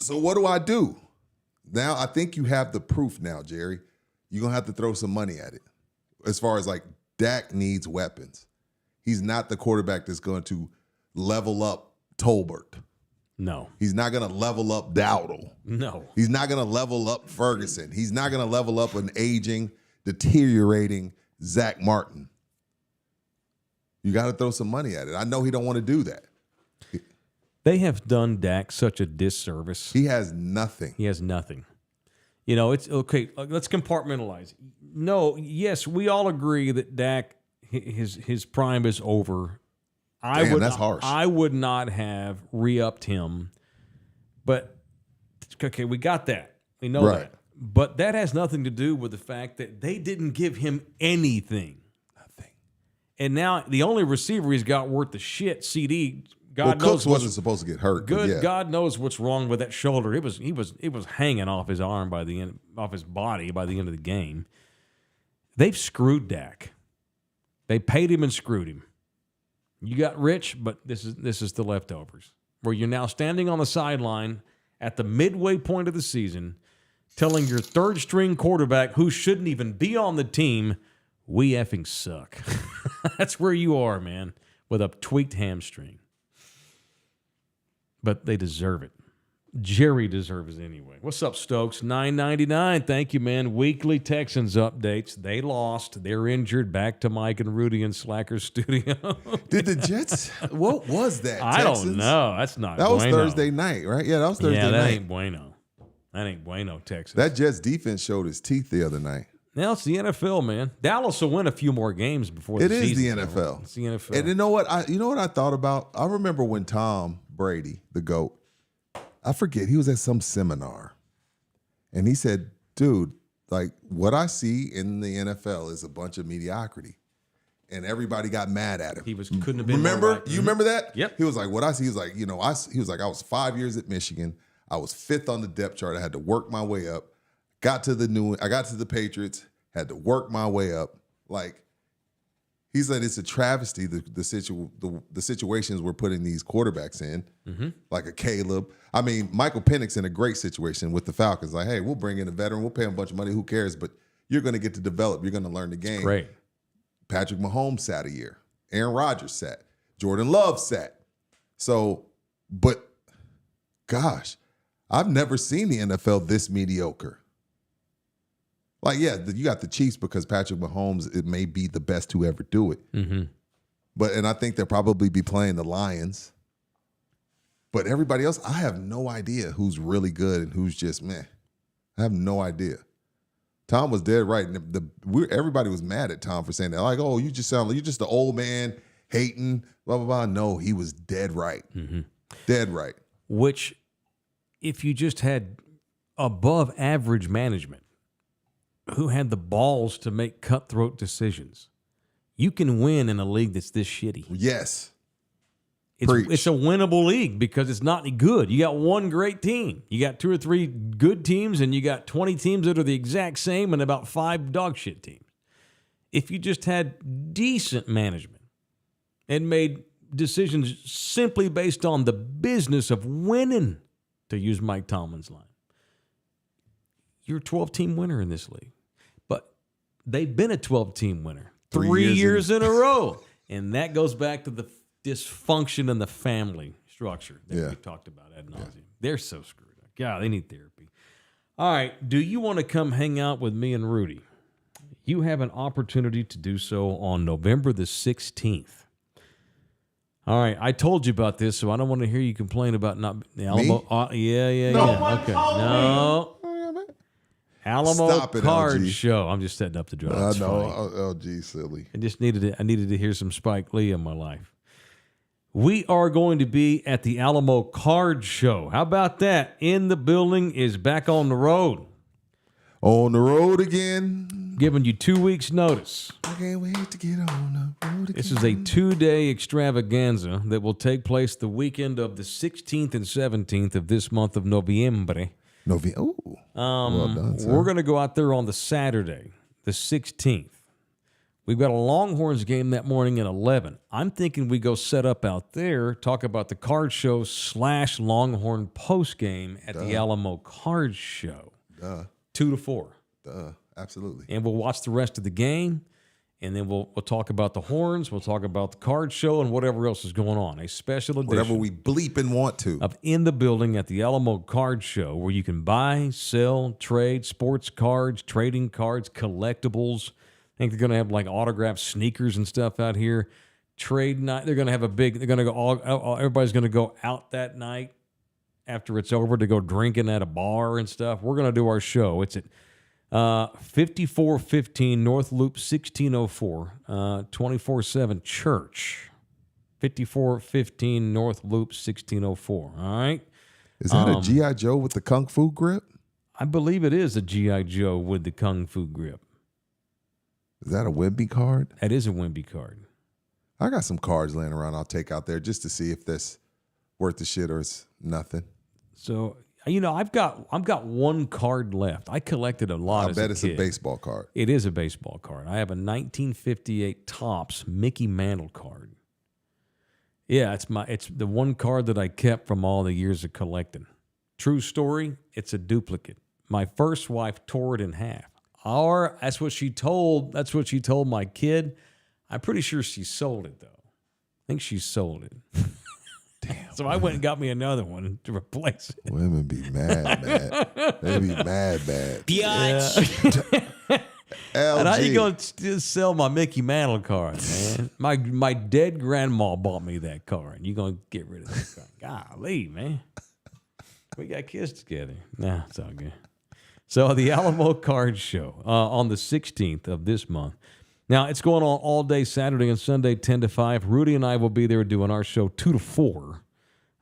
So what do? Now, I think you have the proof now, Jerry. You're going to have to throw some money at it. As far as like Dak needs weapons. He's not the quarterback that's going to level up Tolbert. No. He's not going to level up Dowdle. No. He's not going to level up Ferguson. He's not going to level up an aging, deteriorating Zach Martin. You got to throw some money at it. I know he don't want to do that. They have done Dak such a disservice. He has nothing. He has nothing. You know, it's okay. Let's compartmentalize. No, yes, we all agree that Dak, his prime is over. That's harsh. I would not have re-upped him. But, okay, we got that. We know Right. that. But that has nothing to do with the fact that they didn't give him anything. Nothing. And now the only receiver he's got worth the shit, CD, God Cooks knows wasn't supposed to get hurt. good. Yeah. God knows what's wrong with that shoulder. It was hanging off his arm by the end, off his body by the end of the game. They've screwed Dak. They paid him and screwed him. You got rich, but this is the leftovers. Where you're now standing on the sideline at the midway point of the season, telling your third string quarterback who shouldn't even be on the team, we effing suck. That's where you are, man, with a tweaked hamstring. But they deserve it. Jerry deserves it anyway. What's up, Stokes? $9.99. Thank you, man. Weekly Texans updates. They lost. They're injured. Back to Mike and Rudy in Slacker's studio. Did the Jets? What was that? I Texans? don't know. That's not That was bueno. Thursday night, right? Yeah, that was Thursday Yeah, that night. ain't bueno. That ain't bueno, Texas. That Jets defense showed his teeth the other night. Now it's the NFL, man. Dallas will win a few more games before the It is season's the over. NFL. It's the NFL. And you know what? I thought about? I remember when Tom Brady, the GOAT, I forget, he was at some seminar. And he said, dude, like what I see in the NFL is a bunch of mediocrity. And everybody got mad at him. Couldn't have been more Remember? right. You remember that? Yep. He was like, what I see, he was like, he was like, I was 5 years at Michigan. I was 5th on the depth chart. I had to work my way up. I got to the Patriots, had to work my way up. Like, he said it's a travesty, the situations we're putting these quarterbacks in, like a Caleb. I mean, Michael Penix in a great situation with the Falcons. Like, hey, we'll bring in a veteran. We'll pay him a bunch of money. Who cares? But you're going to get to develop. You're going to learn the game. Great. Patrick Mahomes sat a year. Aaron Rodgers sat. Jordan Love sat. So, but gosh, I've never seen the NFL this mediocre. Like, yeah, you got the Chiefs because Patrick Mahomes, it may be the best to ever do it. Mm-hmm. And I think they'll probably be playing the Lions. But everybody else, I have no idea who's really good and who's just meh. I have no idea. Tom was dead right. And everybody was mad at Tom for saying that. Like, oh, you just sound like you're just the old man hating, blah, blah, blah. No, he was dead right. Mm-hmm. Dead right. Which, if you just had above average management who had the balls to make cutthroat decisions, you can win in a league that's this shitty. Yes. Preach. It's a winnable league because it's not any good. You got one great team. You got 2 or 3 good teams, and you got 20 teams that are the exact same and about 5 dog shit teams. If you just had decent management and made decisions simply based on the business of winning, to use Mike Tomlin's line, you're a 12-team winner in this league. But they've been a 12-team winner 3 years in a row. And that goes back to the dysfunction in the family structure that we've talked about ad nauseum. Yeah. They're so screwed up. God, they need therapy. All right, do you want to come hang out with me and Rudy? You have an opportunity to do so on November the 16th. All right, I told you about this, so I don't want to hear you complain about not the Alamo. Yeah. Okay, no. Alamo Stop it, Card LG. Show. I'm just setting up the draw. I It's know, funny. LG silly. I needed to hear some Spike Lee in my life. We are going to be at the Alamo Card Show. How about that? In the Building is back on the road. On the road again. Giving you 2 weeks notice. I can't wait to get on the road again. This is a 2-day extravaganza that will take place the weekend of the 16th and 17th of this month of November. Well done, sir. We're going to go out there on the Saturday, the 16th. We've got a Longhorns game that morning at 11. I'm thinking we go set up out there, talk about the card show / Longhorn post game at the Alamo Card Show. 2 to 4. Absolutely. And we'll watch the rest of the game, and then we'll talk about the horns, we'll talk about the card show, and whatever else is going on. A special edition. Whatever we bleep and want to. Of In the Building at the Alamo Card Show, where you can buy, sell, trade sports cards, trading cards, collectibles. I think they're going to have like autographed sneakers and stuff out here. Trade night. They're going to have everybody's going to go out that night after it's over to go drinking at a bar and stuff. We're going to do our show. It's at 5415 North Loop 1604, 24/7 Church. 5415 North Loop 1604. All right. Is that a G.I. Joe with the Kung Fu grip? I believe it is a G.I. Joe with the Kung Fu grip. Is that a Wemby card? That is a Wemby card. I got some cards laying around I'll take out there just to see if that's worth the shit or it's nothing. So, I've got one card left. I collected a lot as a kid. I bet it's a baseball card. It is a baseball card. I have a 1958 Topps Mickey Mantle card. Yeah, it's the one card that I kept from all the years of collecting. True story, it's a duplicate. My first wife tore it in half. That's what she told my kid. I'm pretty sure she sold it though. I think she sold it. Damn. So I went and got me another one to replace it. Women be mad. They be mad. Biatch. LG. And how you gonna just sell my Mickey Mantle card, man? My dead grandma bought me that card. You gonna get rid of that card? Golly, man. We got kids together. Nah, it's all good. So the Alamo Card Show on the 16th of this month. Now, it's going on all day Saturday and Sunday, 10 to 5. Rudy and I will be there doing our show 2 to 4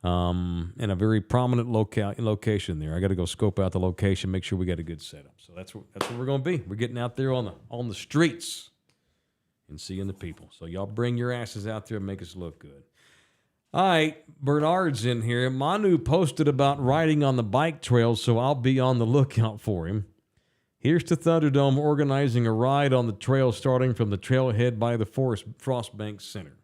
in a very prominent location there. I got to go scope out the location, make sure we got a good setup. So that's where we're going to be. We're getting out there on the streets and seeing the people. So y'all bring your asses out there and make us look good. All right, Bernard's in here. Manu posted about riding on the bike trail, so I'll be on the lookout for him. Here's to Thunderdome organizing a ride on the trail starting from the trailhead by the Frostbank Center.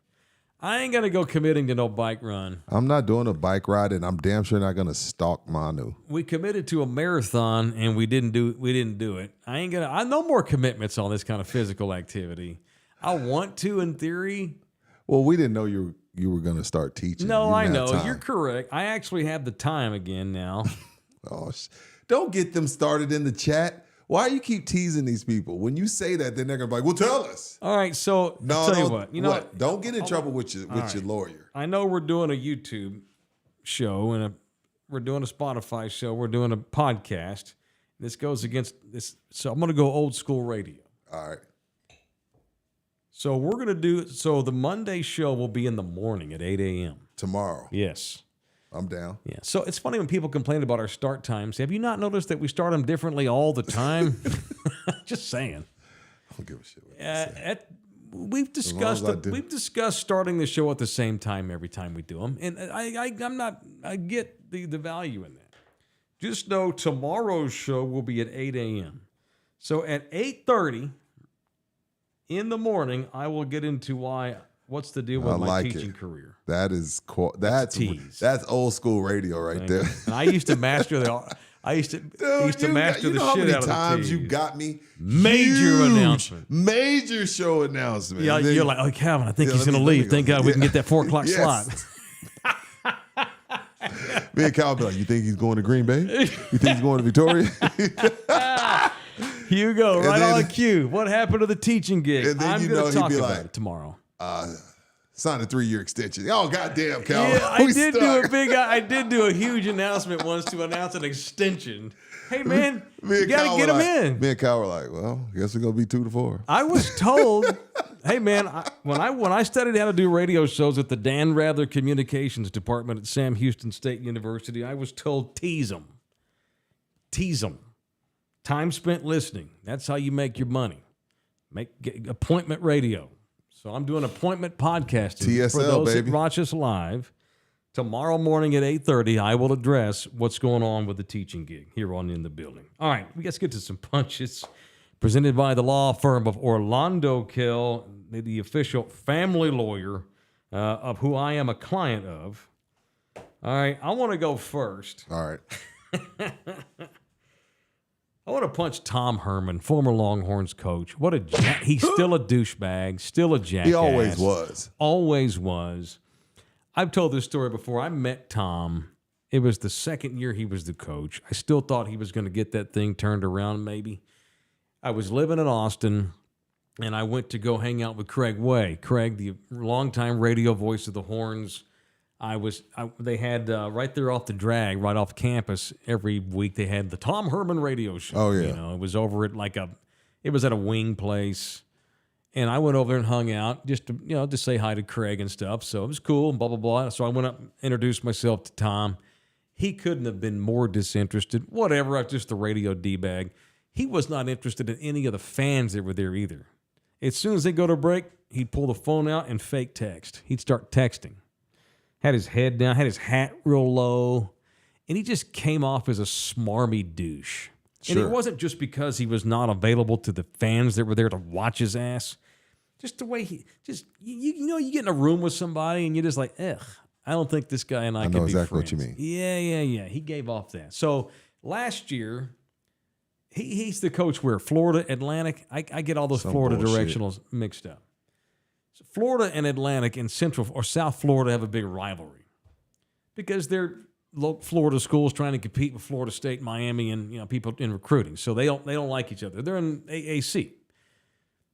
I ain't going to go committing to no bike run. I'm not doing a bike ride, and I'm damn sure not going to stalk Manu. We committed to a marathon, and we didn't do it. I no more commitments on this kind of physical activity. I want to, in theory. Well, we didn't know you were going to start teaching. No, I know. You're correct. I actually have the time again now. Don't get them started in the chat. Why you keep teasing these people? When you say that, then they're going to be like, well, tell us. All right, so tell you what. You know what? Don't get in trouble with your lawyer. I know we're doing a YouTube show and we're doing a Spotify show. We're doing a podcast. This goes against this. So I'm going to go old school radio. All right. So the Monday show will be in the morning at 8 a.m. Tomorrow. Yes. I'm down. Yeah. So it's funny when people complain about our start times. Have you not noticed that we start them differently all the time? Just saying. I don't give a shit what you say. we've discussed we've discussed starting the show at the same time every time we do them, and I get the value in that. Just know tomorrow's show will be at 8 a.m. So at 8:30 in the morning, I will get into what's the deal with my teaching career. That is cool. That's old school radio right there. And I used to master the. I used to master the shit out of the how many times you got me major announcement, major show announcement. Yeah, you're like, oh, Calvin, I think he's going to leave. Thank God we can get that 4 o'clock slot. Me and Calvin be like, you think he's going to Green Bay? You think he's going to Victoria? Hugo, right on cue. What happened to the teaching gig? I'm going to talk about it tomorrow. Signed a 3-year extension. Oh, goddamn, Calvin. Yeah, I did do a huge announcement once to announce an extension. Hey, man, you got to get him in. Me and Cal were like, well, I guess we're going to be 2-4. I was told, hey, man, when I studied how to do radio shows at the Dan Rather Communications Department at Sam Houston State University, I was told, tease them. Tease them. Time spent listening. That's how you make your money. Get appointment radio. So I'm doing appointment podcasting TSL, for those baby. that watch us live. Tomorrow morning at 8:30, I will address what's going on with the teaching gig here on In the Building. All right, let's get to some punches. Presented by the law firm of Orlando Kell, the official family lawyer of who I am a client of. All right, I want to go first. All right. I want to punch Tom Herman, former Longhorns coach. He's still a douchebag, still a jackass. He always was. Always was. I've told this story before. I met Tom. It was the second year he was the coach. I still thought he was going to get that thing turned around maybe. I was living in Austin, and I went to go hang out with Craig Way. Craig, the longtime radio voice of the Horns. They had right there off the drag, right off campus, every week they had the Tom Herman radio show. Oh, yeah. You know, it was over at it was at a wing place. And I went over there and hung out just to say hi to Craig and stuff. So it was cool and blah, blah, blah. So I went up, introduced myself to Tom. He couldn't have been more disinterested. Whatever, I was just the radio D-bag. He was not interested in any of the fans that were there either. As soon as they go to break, he'd pull the phone out and fake text. He'd start texting. Had his head down, had his hat real low, and he just came off as a smarmy douche. Sure. And it wasn't just because he was not available to the fans that were there to watch his ass. Just the way he just you get in a room with somebody and you're just like, ugh, I don't think this guy and I could be friends. I know exactly what you mean. Yeah. He gave off that. So last year, he's the coach where Florida, Atlantic. I get all those Florida directionals mixed up. So Florida and Atlantic and Central or South Florida have a big rivalry because they're Florida schools trying to compete with Florida State, Miami, and people in recruiting. So they don't like each other. They're in AAC.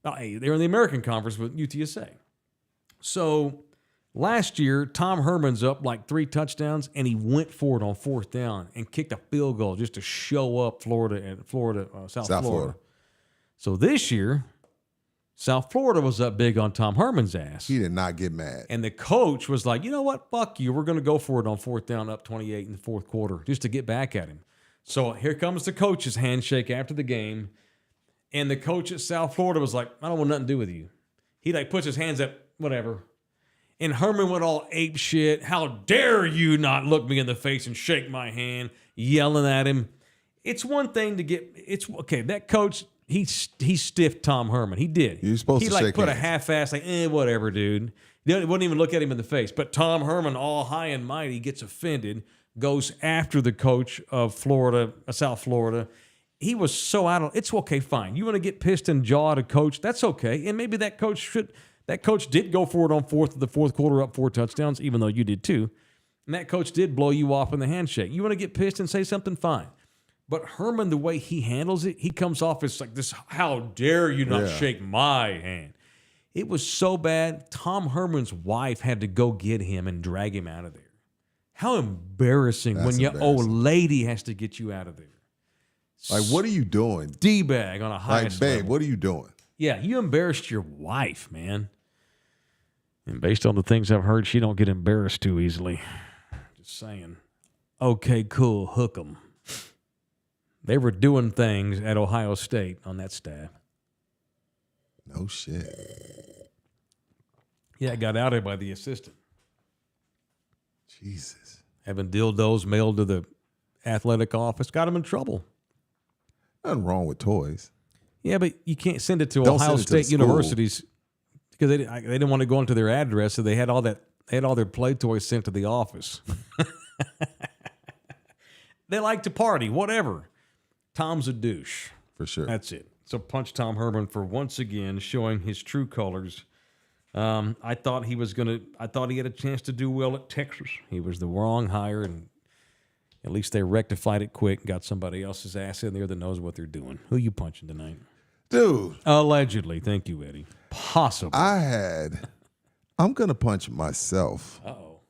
They're in the American Conference with UTSA. So last year, Tom Herman's up like 3 touchdowns, and he went for it on 4th down and kicked a field goal just to show up South Florida. So this year, South Florida was up big on Tom Herman's ass. He did not get mad. And the coach was like, you know what? Fuck you. We're going to go for it on 4th down, up 28 in the 4th quarter, just to get back at him. So here comes the coach's handshake after the game. And the coach at South Florida was like, I don't want nothing to do with you. He puts his hands up, whatever. And Herman went all ape shit. How dare you not look me in the face and shake my hand, yelling at him. It's one thing to that coach, he stiffed Tom Herman. He did. You're supposed to shake hands. He put a half-ass, whatever, dude. He wouldn't even look at him in the face. But Tom Herman, all high and mighty, gets offended, goes after the coach of Florida, South Florida. He was so it's okay, fine. You want to get pissed and jaw at a coach, that's okay. And maybe that coach did go for it on the 4th quarter, up 4 touchdowns, even though you did too. And that coach did blow you off in the handshake. You want to get pissed and say something, fine. But Herman, the way he handles it, he comes off as like this, how dare you not shake my hand. It was so bad, Tom Herman's wife had to go get him and drag him out of there. How embarrassing when your old lady has to get you out of there. Like, what are you doing? D-bag on a highest level. level. What are you doing? Yeah, you embarrassed your wife, man. And based on the things I've heard, she don't get embarrassed too easily. Just saying. Okay, cool, hook 'em. They were doing things at Ohio State on that staff. No shit. Yeah, got outed by the assistant. Jesus. Having dildos mailed to the athletic office got him in trouble. Nothing wrong with toys. Yeah, but you can't send it to Don't Ohio send it to the State school. universities because they didn't want to go into their address, so they had all their play toys sent to the office. They like to party, whatever. Tom's a douche. For sure. That's it. So punch Tom Herman for once again showing his true colors. I thought he had a chance to do well at Texas. He was the wrong hire, and at least they rectified it quick and got somebody else's ass in there that knows what they're doing. Who you punching tonight? Dude. Allegedly. Thank you, Eddie. Possibly. I'm going to punch myself. Uh-oh.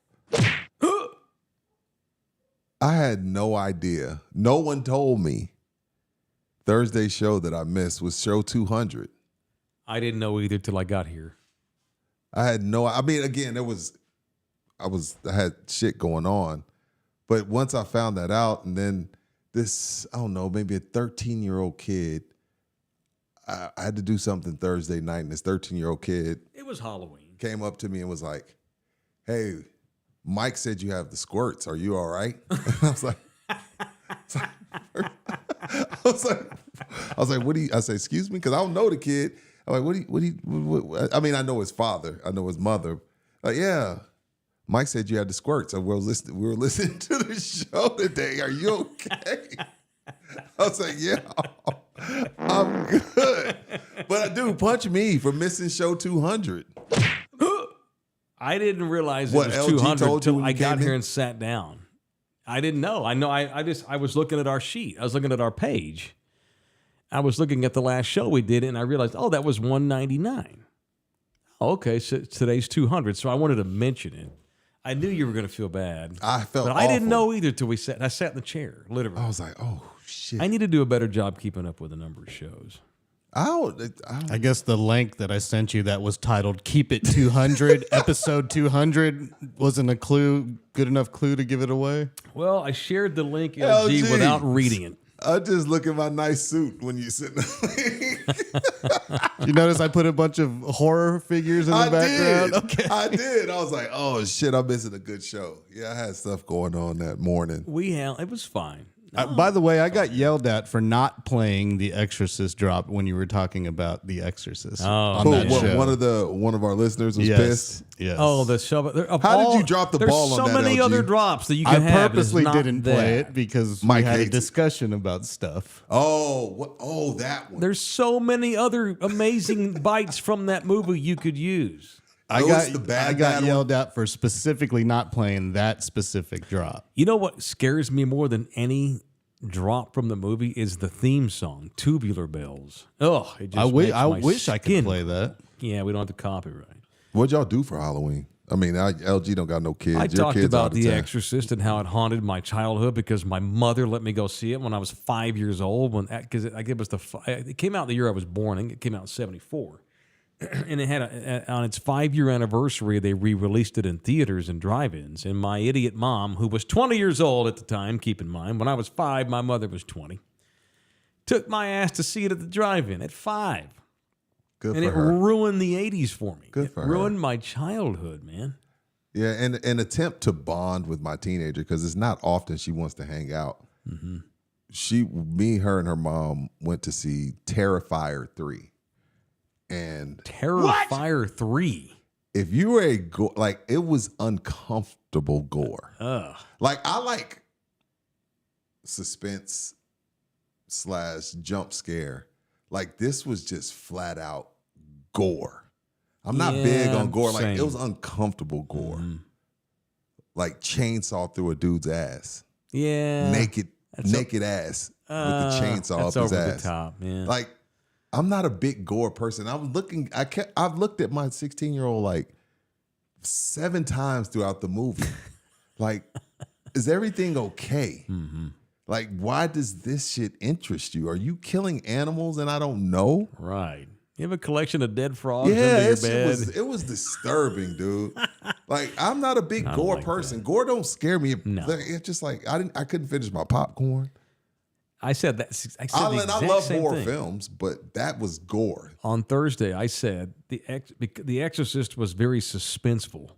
I had no idea. No one told me Thursday's show that I missed was show 200. I didn't know either till I got here. I mean, again, I had shit going on. But once I found that out, and then this, I don't know, maybe a 13-year-old kid, I had to do something Thursday night, and this 13-year-old kid It was Halloween. came up to me and was like, "Hey, Mike said you have the squirts. Are you all right?" I was like, what do you, I said, "Excuse me?" Because I don't know the kid. I'm like, what I mean, I know his father. I know his mother. Like, yeah. Mike said you had the squirts. And we were listening to the show today. Are you okay? I was like, yeah, I'm good. But dude, punch me for missing show 200. I didn't realize What, it was LG 200 told you until when I you got came here in? and sat down. I didn't know. I was looking at our sheet. I was looking at our page. I was looking at the last show we did, and I realized, oh, that was 199. Okay, so today's 200. So I wanted to mention it. I knew you were going to feel bad. I felt But I didn't awful. know either till we sat. I sat in the chair, literally. I was like, oh, shit. I need to do a better job keeping up with the number of shows. I guess the link that I sent you that was titled "Keep It 200," episode 200, wasn't a good enough clue to give it away. Well, I shared the link, LG, LG. without reading it. I just look at my nice suit when you sit. You notice I put a bunch of horror figures in the background? Did. Okay. I did. I was like, oh shit, I'm missing a good show. Yeah, I had stuff going on that morning. It was fine. By the way, I got yelled at for not playing the Exorcist drop when you were talking about the Exorcist on Who, that show. one of our listeners was yes. pissed. Yes. Oh, the shove. How did you drop the ball on There's that, so many LG? other drops that you I can have. purposely It's not didn't play that. it because Mike we had a hates it. discussion about stuff. Oh, what? Oh, that one. There's so many other amazing bites from that movie you could use. I Those the bad got one? yelled at for specifically not playing that specific drop. You know what scares me more than any drop from the movie is the theme song, Tubular Bells. Oh, it just I makes my wish I could skin- play that. Yeah, we don't have the copyright. What'd y'all do for Halloween? I mean, LG don't got no kids. I Your talked kids about out of The town. Exorcist and how it haunted my childhood because my mother let me go see it when I was 5 years old. Because it came out the year I was born. I think it came out in '74, and it had on its 5-year anniversary. They re-released it in theaters and drive-ins. And my idiot mom, who was 20 years old at the time, keep in mind, when I was 5, my mother was 20, took my ass to see it at the drive-in at 5. Good And for it her. ruined the 80s for me. Good for it her. ruined my childhood, man. Yeah, and an attempt to bond with my teenager because it's not often she wants to hang out. Me, her, and her mom went to see Terrifier 3. And Terrifier 3. if you were it was uncomfortable gore. Ugh. Like, I like suspense / jump scare. Like, this was just flat out gore. I'm not big on gore. Like, same. it was uncomfortable gore. Like chainsaw through a dude's ass. Yeah. Naked ass with the chainsaw that's up his over ass. the top, man. Like, I'm not a big gore person. I've looked at my 16-year-old like 7 times throughout the movie. Like, is everything okay? Like, why does this shit interest you? Are you killing animals and I don't know? Right. You have a collection of dead frogs Yeah, under your it bed. was disturbing, dude. Like, I'm not a big I don't gore like person. Gore don't scare me. No. It's just like I couldn't finish my popcorn. I said that. I said the I exact love same horror thing. films, but that was gore. On Thursday, I said the Exorcist was very suspenseful,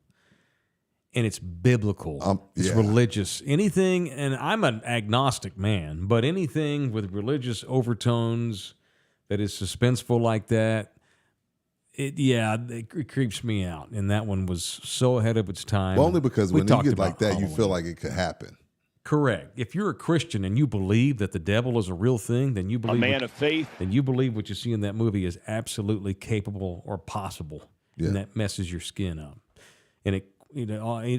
and it's biblical. It's Yeah. religious. Anything, and I'm an agnostic man, but anything with religious overtones that is suspenseful like that, it creeps me out. And that one was so ahead of its time. Well, only because We when you talked get about like that, you Halloween. feel like it could happen. Correct. If you're a Christian and you believe that the devil is a real thing, then you believe of faith. Then you believe what you see in that movie is absolutely capable or possible, Yeah. and that messes your skin up. And it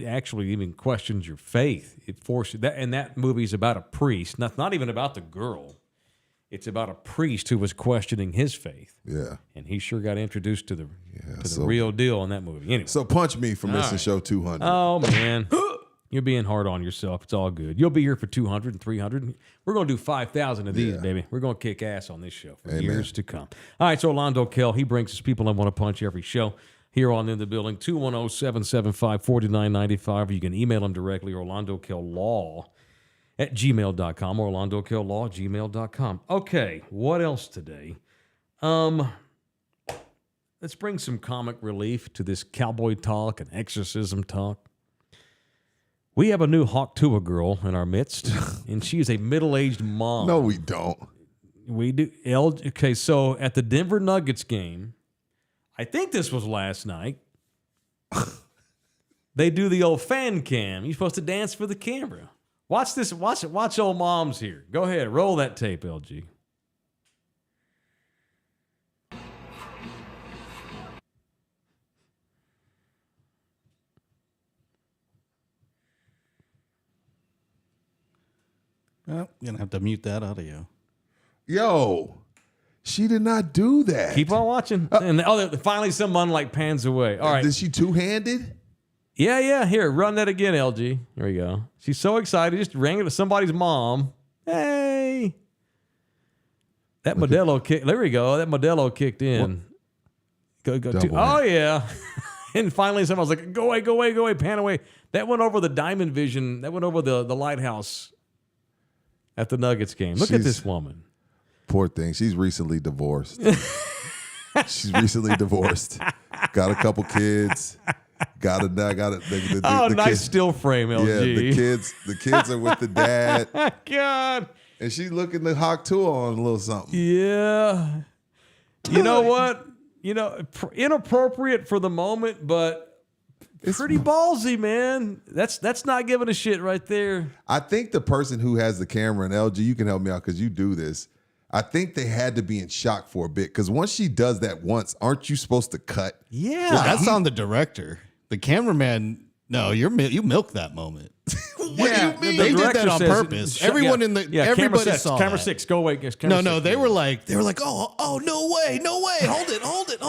actually even questions your faith. It forces that, and that movie is about a priest, not even about the girl. It's about a priest who was questioning his faith. Yeah. And he sure got introduced to the so- real deal in that movie. Anyway. So punch me for missing right. show 200. Oh, man. You're being hard on yourself. It's all good. You'll be here for 200 and 300. We're going to do 5,000 of these, baby. We're going to kick ass on this show for years to come. All right, so Orlando Kell, he brings us people I want to punch every show here on In the Building, 210-775-4995. You can email him directly, orlandokell.law@gmail.com, orlandokell.law@gmail.com. Okay, what else today? Let's bring some comic relief to this cowboy talk and exorcism talk. We have a new Hawk Tuah girl in our midst, and she is a middle-aged mom. No, we don't. We do. Okay, so at the Denver Nuggets game, I think this was last night, they do the old fan cam. You're supposed to dance for the camera. Watch this. Watch old moms here. Go ahead. Roll that tape, LG. Well, you're going to have to mute that audio. Yo, she did not do that. Keep on watching. And finally someone like pans away. All right. Is she two-handed? Yeah. Here, run that again, LG. Here we go. She's so excited. Just rang it to somebody's mom. Hey. That Modelo kick. There we go. That Modelo kicked in. Go. Oh, yeah. And finally someone was like, go away, pan away. That went over the Diamond Vision. That went over the lighthouse at the Nuggets game. Look at this woman. Poor thing. She's recently divorced. She's recently divorced. Got a couple kids. Got it. The Nice kids, still frame, LG. Yeah, the kids are with the dad. God. And she's looking to Hawk Tuah on a little something. Yeah. You know what? Inappropriate for the moment, but pretty ballsy, man. That's not giving a shit right there. I think the person who has the camera, and LG, you can help me out because you do this. I think they had to be in shock for a bit because once she does that once, aren't you supposed to cut? Yeah. Well, that's on the director. The cameraman, no, you milk that moment. What do you mean? They did that director on says- purpose. Everyone in the everybody saw camera that. 6, go away. No, they were like, oh, no way, hold it.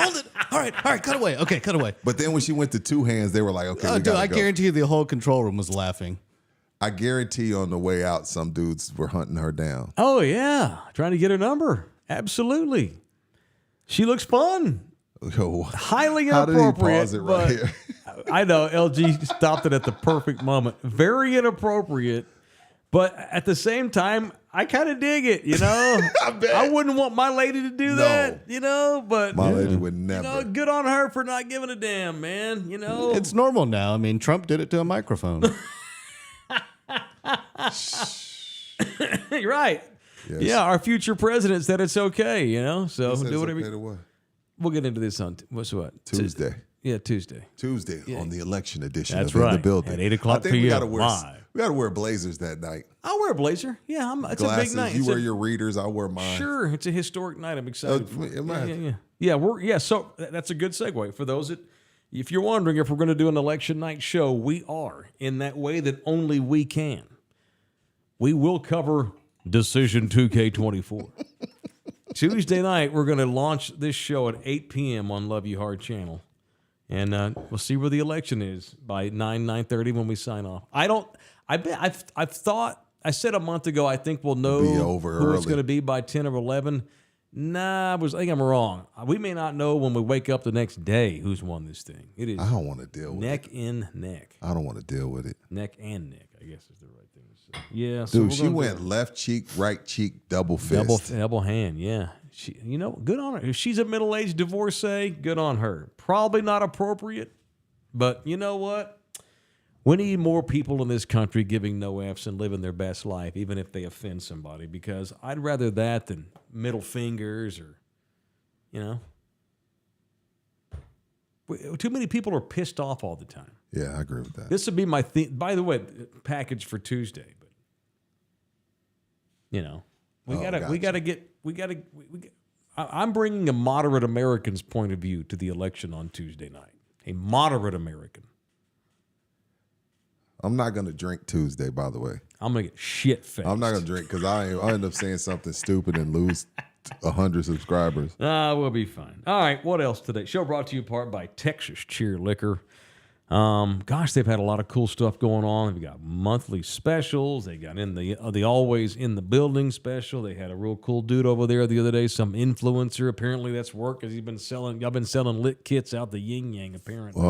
All right, cut away. Okay, cut away. But then when she went to two hands, they were like, okay, we Dude, gotta I go. guarantee you the whole control room was laughing. I guarantee you on the way out, some dudes were hunting her down. Oh, yeah. Trying to get her number. Absolutely. She looks fun. Yo, Highly how did he inappropriate. pause it right but here? I know LG stopped it at the perfect moment. Very inappropriate, but at the same time, I kind of dig it. You know, I wouldn't want my lady to do that. You know, but My lady would never. You know, good on her for not giving a damn, man. You know, It's normal now. I mean, Trump did it to a microphone. You're right. Yes. Yeah, our future president said it's okay. You know, so He said do it's whatever. okay to what? We'll get into this on what Tuesday. Yeah, Tuesday. On the election edition That's of In the right. Building. At 8 o'clock I think we p.m. gotta wear live. we gotta wear blazers that night. I'll wear a blazer. Yeah, it's Glasses. a big night. You It's wear a- your readers. I wear mine. Sure, it's a historic night. I'm excited. for it. it might. Yeah. So that's a good segue for those that, if you're wondering if we're going to do an election night show, we are in that way that only we can. We will cover Decision 2K24. Tuesday night, we're going to launch this show at 8 p.m. on Love You Hard channel. And we'll see where the election is by 9:30 when we sign off. I've thought, I said a month ago, I think we'll know Be over who it's early. going to be by 10 or 11. Nah, I think I'm wrong. We may not know when we wake up the next day who's won this thing. It is I don't want to deal with neck it. in neck. I don't want to deal with it. Neck and neck, I I guess is the right thing to say. Yeah, so Dude, she went left cheek, right cheek, double fist. double hand. Yeah, she, good on her. If she's a middle-aged divorcee, good on her. Probably not appropriate, but you know what? We need more people in this country giving no Fs and living their best life, even if they offend somebody. Because I'd rather that than middle fingers or, Too many people are pissed off all the time. Yeah, I agree with that. This would be my thing. By the way, package for Tuesday, but we gotta get. I'm bringing a moderate American's point of view to the election on Tuesday night. A moderate American. I'm not gonna drink Tuesday, by the way. I'm gonna get shit faced. I'm not gonna drink because I end up saying something stupid and lose 100 subscribers. We'll be fine. All right, what else today? Show brought to you in part by Texas Cheer Liquor. Gosh, they've had a lot of cool stuff going on. They've got monthly specials. They got in the Always in the Building special. They had a real cool dude over there the other day, some influencer. Apparently that's work because I've been selling lit kits out the yin yang apparently.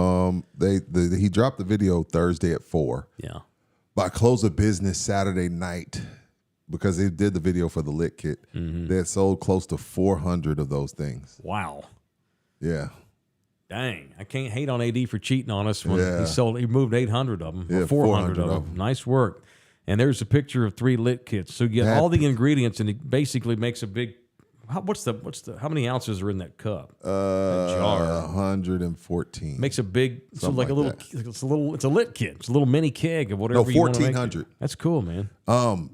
He dropped the video Thursday at 4. Yeah. By close of business Saturday night, because they did the video for the lit kit, they had sold close to 400 of those things. Wow. Yeah. Dang, I can't hate on AD for cheating on us when Yeah. he moved 800 of them, Yeah, or 400 of 400 them. Nice work. And there's a picture of 3 lit kits. So you get all the ingredients, and it basically makes a big. How many ounces are in that cup? That jar. 114. Makes a big. So Something like a little. that. It's a lit kit. It's a little mini keg of whatever. No, you want to make. 1,400. That's cool, man.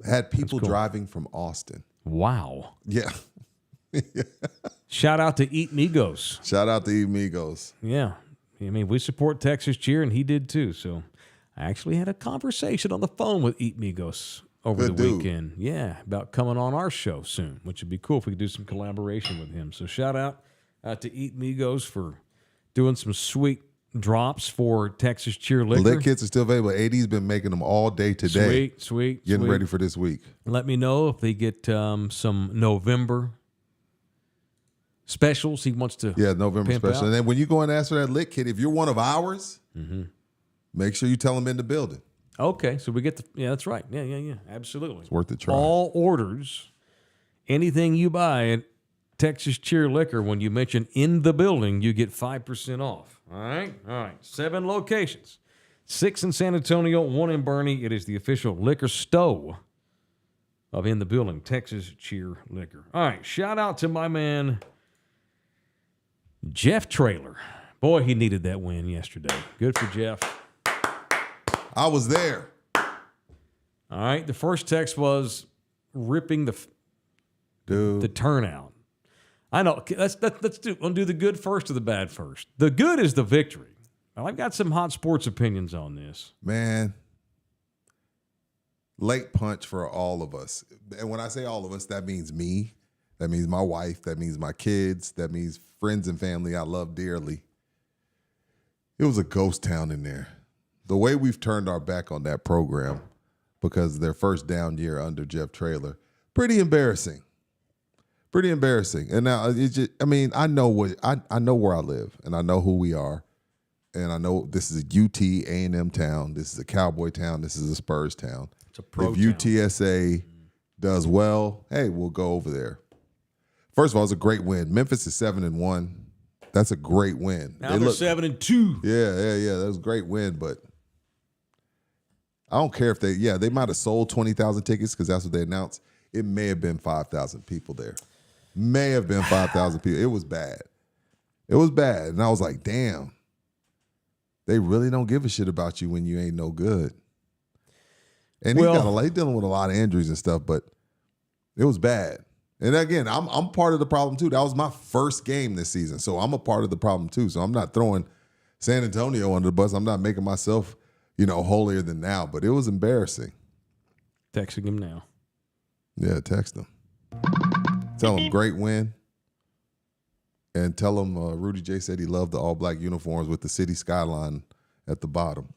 Had people cool. driving from Austin. Wow. Yeah. Shout out to Eat Migos. Shout out to Amigos. Yeah. I mean, we support Texas Cheer, and he did too. So I actually had a conversation on the phone with Eat Migos over Good the dude. weekend. Yeah, about coming on our show soon, which would be cool if we could do some collaboration with him. So shout out to Eat Migos for doing some sweet drops for Texas Cheer Liquor. The lit kits are still available. AD's been making them all day today. Sweet. Getting ready for this week. Let me know if they get some November specials he wants to November pimp special. out. And then when you go and ask for that lit kit, if you're one of ours, make sure you tell them in the building. Okay, so we get that's right. Yeah. Absolutely. It's worth a try. All orders, anything you buy at Texas Cheer Liquor, when you mention in the building, you get 5% off. All right. 7 locations. 6 in San Antonio, 1 in Bernie. It is the official liquor store of In the Building, Texas Cheer Liquor. All right, shout out to my man, Jeff Traylor. Boy, he needed that win yesterday. Good for Jeff. I was there. All right, the first text was ripping Dude. the turnout. I know. Let's do the good first or the bad first. The good is the victory. Now, I've got some hot sports opinions on this. Man, late punch for all of us. And when I say all of us, that means me. That means my wife. That means my kids. That means friends and family I love dearly. It was a ghost town in there. The way we've turned our back on that program because of their first down year under Jeff Traylor, pretty embarrassing. Pretty embarrassing. And now I know where I live, and I know who we are, and I know this is a UT A&M town. This is a Cowboy town. This is a Spurs town. It's a pro If town. UTSA does well, hey, we'll go over there. First of all, it's a great win. Memphis is 7-1. That's a great win. Now they're 7-2. Yeah. That was a great win, but I don't care if they might have sold 20,000 tickets because that's what they announced. It may have been 5,000 people there. May have been 5,000 people. It was bad. And I was like, damn, they really don't give a shit about you when you ain't no good. And he's dealing with a lot of injuries and stuff, but it was bad. And again, I'm part of the problem too. That was my first game this season, so I'm a part of the problem too. So I'm not throwing San Antonio under the bus. I'm not making myself, holier than thou. But it was embarrassing. Texting him now. Yeah, text him. Tell him great win. And tell him Rudy J said he loved the all-black uniforms with the city skyline at the bottom.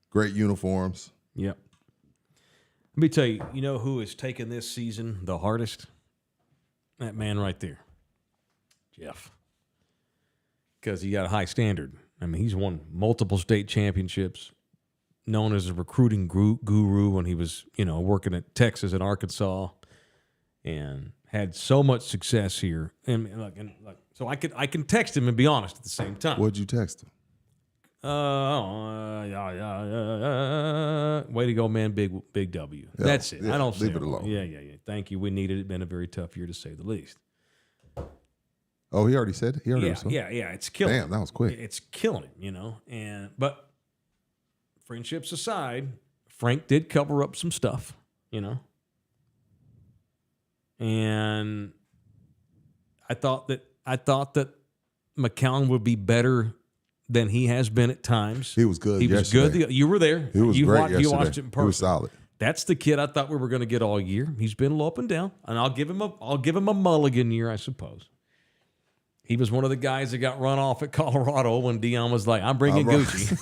Great uniforms. Yep. Let me tell you, you know who has taken this season the hardest? That man right there, Jeff. Because he got a high standard. I mean, he's won multiple state championships, known as a recruiting guru when he was, working at Texas and Arkansas, and had so much success here. And so I can text him and be honest at the same time. What'd you text him? Way to go, man! Big W. Yeah, That's it. yeah, I don't leave say it alone. Yeah. Thank you. We needed it. Been a very tough year to say the least. Oh, he already said it? He already Yeah. responded? It's killing. Damn, that was quick. It's killing him, but friendships aside, Frank did cover up some stuff, and I thought that McCown would be better than he has been at times. He was good He was yesterday. good. You were there. He was great yesterday. You watched it in person. He was solid. That's the kid I thought we were going to get all year. He's been a little up and down, and I'll give him a mulligan year, I suppose. He was one of the guys that got run off at Colorado when Dion was like, "I'm bringing Gucci,"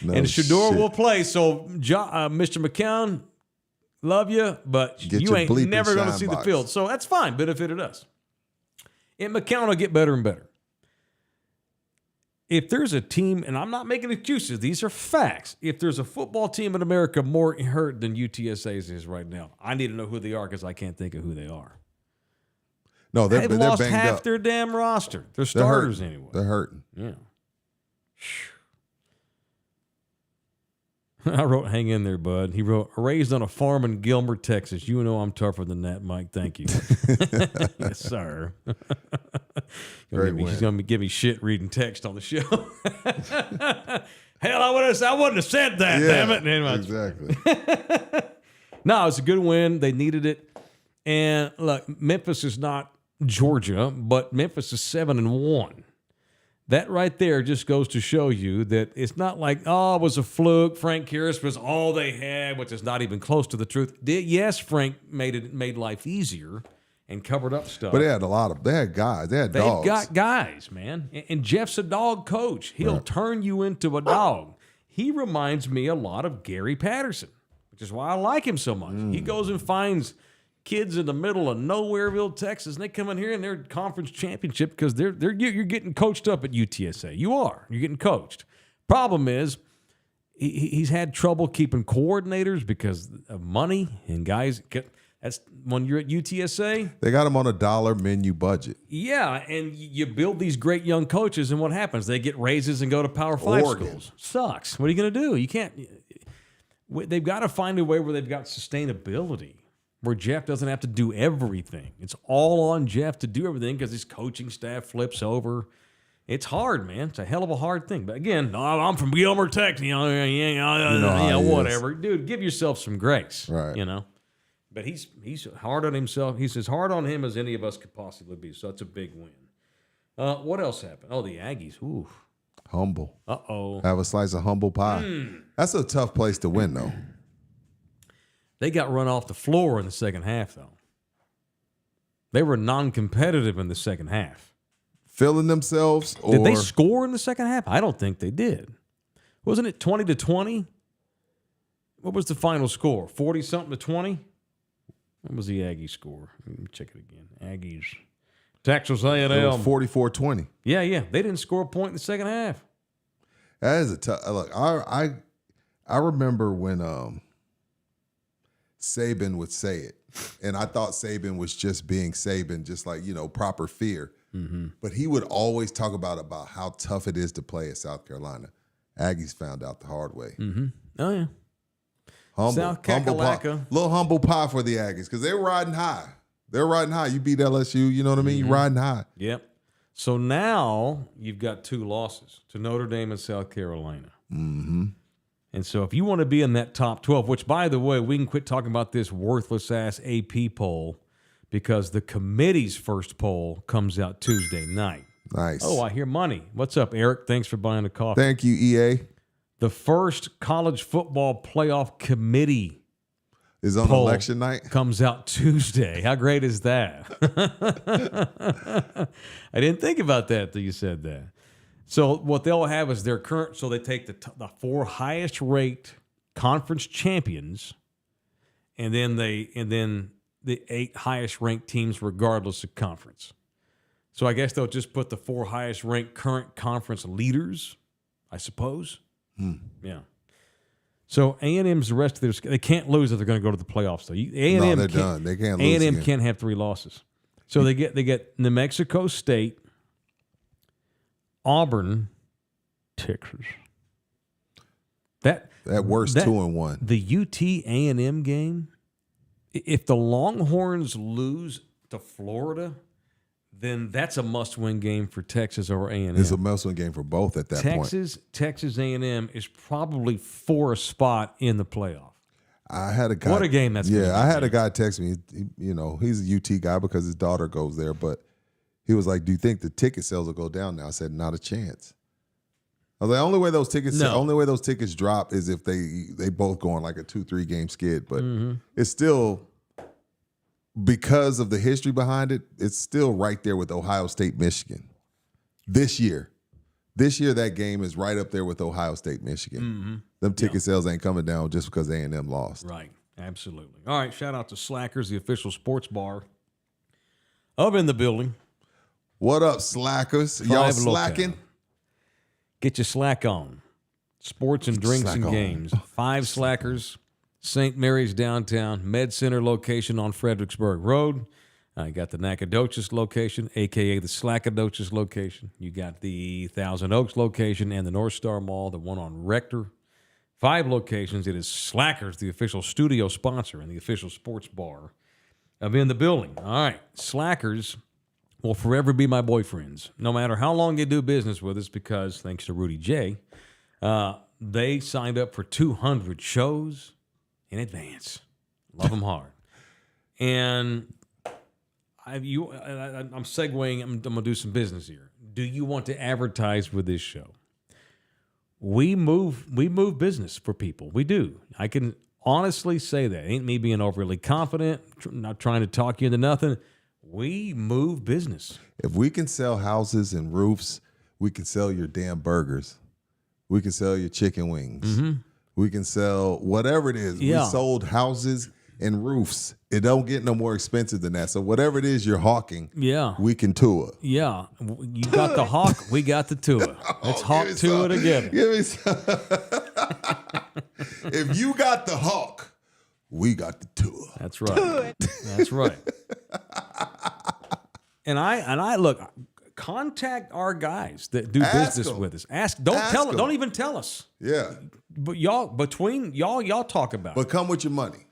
and Shador will play. So, Mr. McCown, love you, but Get you your ain't bleeping never going to shine see box. the field. So that's fine. Benefited us. And McCown will get better and better. If there's a team, and I'm not making excuses, these are facts. If there's a football team in America more hurt than UTSA is right now, I need to know who they are because I can't think of who they are. No, they're They've lost banged half up. their damn roster. They're They're starters hurting. anyway. They're hurting. Yeah. I wrote, "Hang in there, bud." He wrote, "Raised on a farm in Gilmer, Texas. You know I'm tougher than that, Mike. Thank you." Yes, sir. Great He's win. going to give me shit reading text on the show. Hell, I wouldn't have said that, damn it. Anyway, Exactly. no, it's a good win. They needed it. And look, Memphis is not Georgia, but Memphis is 7-1. That right there just goes to show you that it's not like, oh, it was a fluke. Frank Harris was all they had, which is not even close to the truth. Yes, Frank made life easier and covered up stuff. But they had they had guys. They had dogs. They've got guys, man. And Jeff's a dog coach. He'll turn you into a dog. He reminds me a lot of Gary Patterson, which is why I like him so much. He goes and finds kids in the middle of Nowhereville, Texas, and they come in here and they're conference championship because you're getting coached up at UTSA. You're getting coached. Problem is, he's had trouble keeping coordinators because of money and guys. That's when you're at UTSA. They got them on a $1 menu budget. Yeah, and you build these great young coaches, and what happens? They get raises and go to Power 5 Oregon. schools. Sucks. What are you going to do? You can't. They've got to find a way where they've got sustainability, where Jeff doesn't have to do everything. It's all on Jeff to do everything because his coaching staff flips over. It's hard, man. It's a hell of a hard thing. But again, I'm from Gilmer, Texas. how he Whatever, dude. Give yourself some grace. Right. But he's hard on himself. He's as hard on him as any of us could possibly be. So that's a big win. What else happened? Oh, the Aggies. Ooh. Humble. Uh-oh. Have a slice of humble pie. That's a tough place to win, though. They got run off the floor in the second half, though. They were non-competitive in the second half. Feeling themselves, or Did they score in the second half? I don't think they did. Wasn't it 20-20? What was the final score? 40-something to 20? What was the Aggie score? Let me check it again. Aggies. Texas A&M. it was 44-20. Yeah. They didn't score a point in the second half. That is a tough. Look, I remember when Saban would say it, and I thought Saban was just being Saban, just like proper fear. Mm-hmm. But he would always talk about how tough it is to play at South Carolina. Aggies found out the hard way. Mm-hmm. Oh yeah. Humble, South humble pie, Kakalaka. little humble pie for the Aggies because they're riding high. They're riding high. You beat LSU, you know what I mean? You're riding high. Yep. So now you've got 2 losses to Notre Dame and South Carolina. Mm-hmm. And so if you want to be in that top 12, which, by the way, we can quit talking about this worthless-ass AP poll because the committee's first poll comes out Tuesday night. Nice. Oh, I hear money. What's up, Eric? Thanks for buying the coffee. Thank you, EA. The first college football playoff committee Is on poll election night. comes out Tuesday. How great is that? I didn't think about that until you said that. So what they'll have is their current. So they take the 4 highest ranked conference champions, and then the 8 highest ranked teams, regardless of conference. So I guess they'll just put the 4 highest ranked current conference leaders, I suppose. Yeah. So A&M's the rest of their they can't lose if they're going to go to the playoffs. Though A&M No, they're done. They can't lose A&M again. can't have 3 losses. So they get New Mexico State, Auburn, Texas. That worst 2-1. The UT A&M game. If the Longhorns lose to Florida, then that's a must-win game for Texas over A&M. It's a must-win game for both at that point. Texas A&M is probably for a spot in the playoff. I had a guy. What a game that's gonna be. I had a guy text me. He's a UT guy because his daughter goes there, but he was like, "Do you think the ticket sales will go down now?" I said, "Not a chance." I was like, only way those tickets drop is if they both go on like a 2-3 game skid. But it's still, because of the history behind it, it's still right there with Ohio State, Michigan. This year, that game is right up there with Ohio State, Michigan. Them ticket sales ain't coming down just because A&M lost. Right, absolutely. All right, shout out to Slackers, the official sports bar up in the building. What up, Slackers? Y'all slacking? Get your slack on. Sports and drinks and games. 5 Slackers, St. Mary's downtown, Med Center location on Fredericksburg Road. You got the Nacogdoches location, a.k.a. the Slackadocious location. You got the Thousand Oaks location and the North Star Mall, the one on Rector. 5 locations. It is Slackers, the official studio sponsor and the official sports bar of In the Building. All right, Slackers will forever be my boyfriends, no matter how long they do business with us, because thanks to Rudy J, they signed up for 200 shows in advance. Love them hard. And I'm segueing. I'm going to do some business here. Do you want to advertise with this show? We move business for people. We do. I can honestly say that. Ain't me being overly confident, not trying to talk you into nothing. We move business. If we can sell houses and roofs, we can sell your damn burgers. We can sell your chicken wings. We can sell whatever it is. Yeah. We sold houses and roofs. It don't get no more expensive than that. So whatever it is you're hawking, we can tour. Yeah. You got the hawk, we got the tour. Let's hawk tour together. Give me some. If you got the hawk, we got the tour. That's right. That's right. And I look, contact our guys that do business with us. Don't even tell us. Yeah. But y'all talk about it. But come with your money.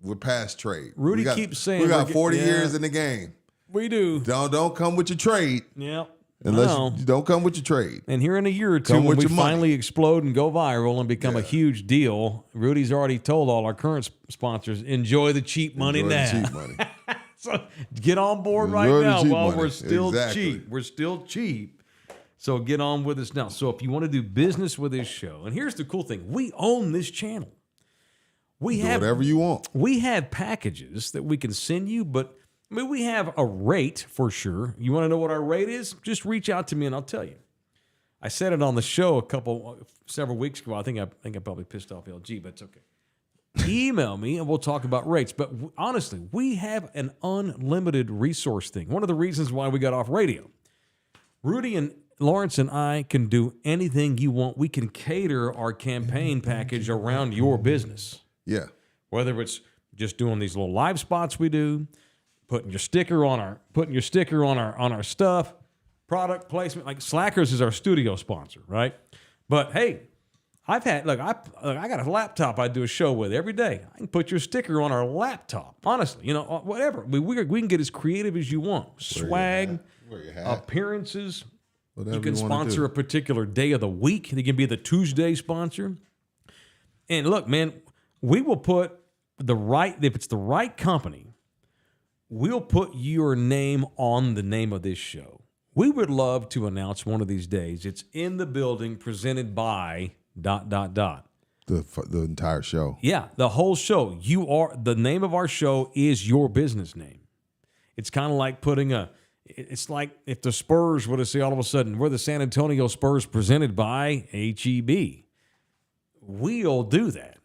We're past trade. Rudy keeps saying we got 40 years in the game. We do. Don't come with your trade. Yeah. Unless you don't come with your trade. And here in a year or two, when we finally explode and go viral and become a huge deal, Rudy's already told all our current sponsors, enjoy the cheap money now. The cheap money. So get on board right now while we're still cheap. We're still cheap. So get on with us now. So if you want to do business with this show, and here's the cool thing, we own this channel. We have whatever you want. We have packages that we can send you, but I mean, we have a rate for sure. You want to know what our rate is? Just reach out to me and I'll tell you. I said it on the show several weeks ago. I think I probably pissed off LG, but it's okay. Email me and we'll talk about rates. But honestly, we have an unlimited resource thing. One of the reasons why we got off radio. Rudy and Lawrence and I can do anything you want. We can cater our campaign package around your business. Yeah. Whether it's just doing these little live spots we do, putting your sticker on our stuff, product placement. Like Slackers is our studio sponsor, right? But hey, I got a laptop I do a show with every day. I can put your sticker on our laptop. Honestly, whatever. We can get as creative as you want. Swag, appearances. Whatever you can you sponsor a particular day of the week. You can be the Tuesday sponsor. And look, man, we will put if it's the right company, we'll put your name on the name of this show. We would love to announce one of these days. It's In the Building, presented by ... The entire show. Yeah, the whole show. The name of our show is your business name. It's kind of like it's like if the Spurs were to say all of a sudden, we're the San Antonio Spurs presented by HEB. We'll do that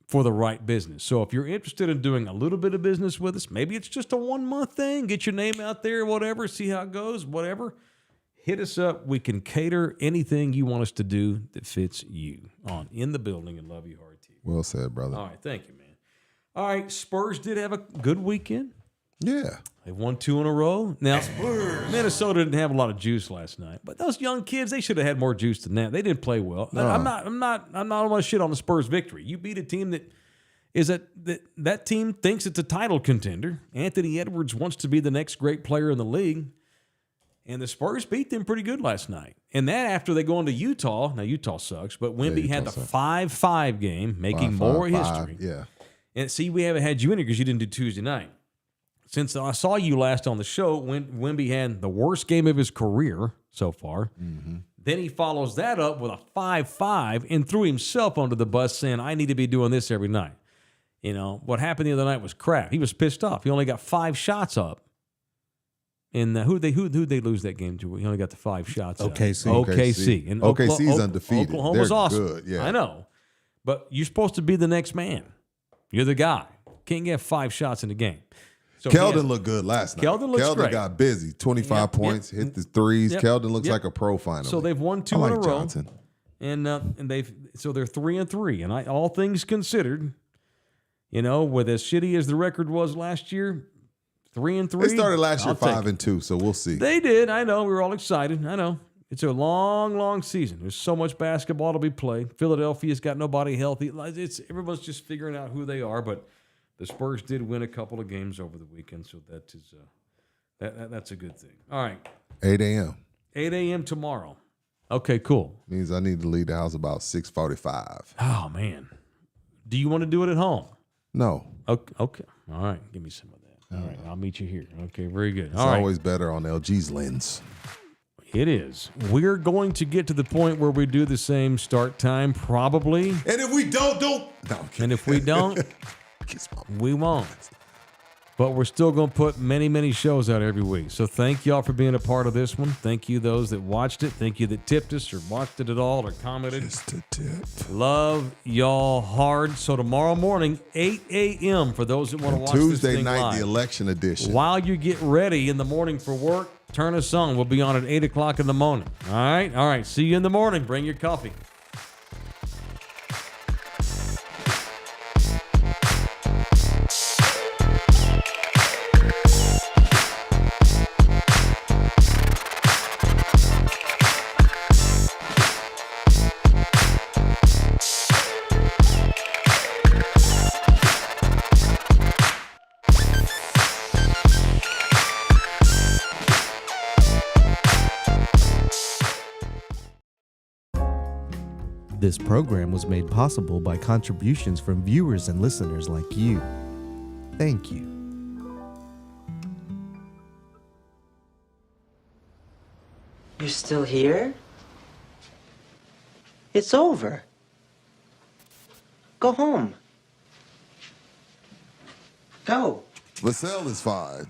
for the right business. So if you're interested in doing a little bit of business with us, maybe it's just a 1-month thing, get your name out there, whatever, see how it goes, whatever, hit us up. We can cater anything you want us to do that fits you on In the Building and Love You Hard TV. Well said, brother. All right, thank you, man. All right, Spurs did have a good weekend. Yeah. They won 2 in a row. Now, Minnesota didn't have a lot of juice last night, but those young kids, they should have had more juice than that. They didn't play well. No. I'm not want to shit on the Spurs victory. You beat a team that team thinks it's a title contender. Anthony Edwards wants to be the next great player in the league. And the Spurs beat them pretty good last night. And that after they go into Utah. Now, Utah sucks, but Wemby had the 5-5 game, making more history. Yeah. And see, we haven't had you in here because you didn't do Tuesday night. Since I saw you last on the show, when Wemby had the worst game of his career so far, then he follows that up with a 5-5 and threw himself under the bus saying, I need to be doing this every night. You know, what happened the other night was crap. He was pissed off. He only got 5 shots up. And who'd they lose that game to? He only got the 5 shots OKC. up. OKC. And OKC's undefeated. Oklahoma's They're awesome. good, yeah. I know. But you're supposed to be the next man. You're the guy. Can't get 5 shots in the game. So Keldon looked good last night. Keldon looks great. Got busy. 25 points, hit the threes. Yep. Keldon looks Yep. like a pro finally. So they've won 2 I in a like row. Johnson. And they're 3-3. And all things considered, you know, with as shitty as the record was last year, 3-3. They started last year I'll take it. 5-2, so we'll see. They did. I know. We were all excited. I know. It's a long, long season. There's so much basketball to be played. Philadelphia's got nobody healthy. Everyone's just figuring out who they are. But the Spurs did win a couple of games over the weekend, so that is that's a good thing. All right. 8 a.m. 8 a.m. tomorrow. Okay, cool. Means I need to leave the house about 6:45. Oh, man. Do you want to do it at home? No. Okay. All right. Give me some of that. All right. I'll meet you here. Okay, very good. It's All right. always better on LG's lens. It is. We're going to get to the point where we do the same start time, probably. And if we don't. No, I'm kidding. And if we don't, Kiss my we won't. But we're still going to put many, many shows out every week. So thank y'all for being a part of this one. Thank you, those that watched it. Thank you that tipped us or watched it at all or commented. Just a tip. Love y'all hard. So tomorrow morning, 8 a.m. for those that want to watch this Tuesday thing night, live. the election edition. While you get ready in the morning for work, turn us on. We'll be on at 8 o'clock in the morning. All right? All right. See you in the morning. Bring your coffee. This program was made possible by contributions from viewers and listeners like you. Thank you. You're still here? It's over. Go home. Go. LaSalle is fine.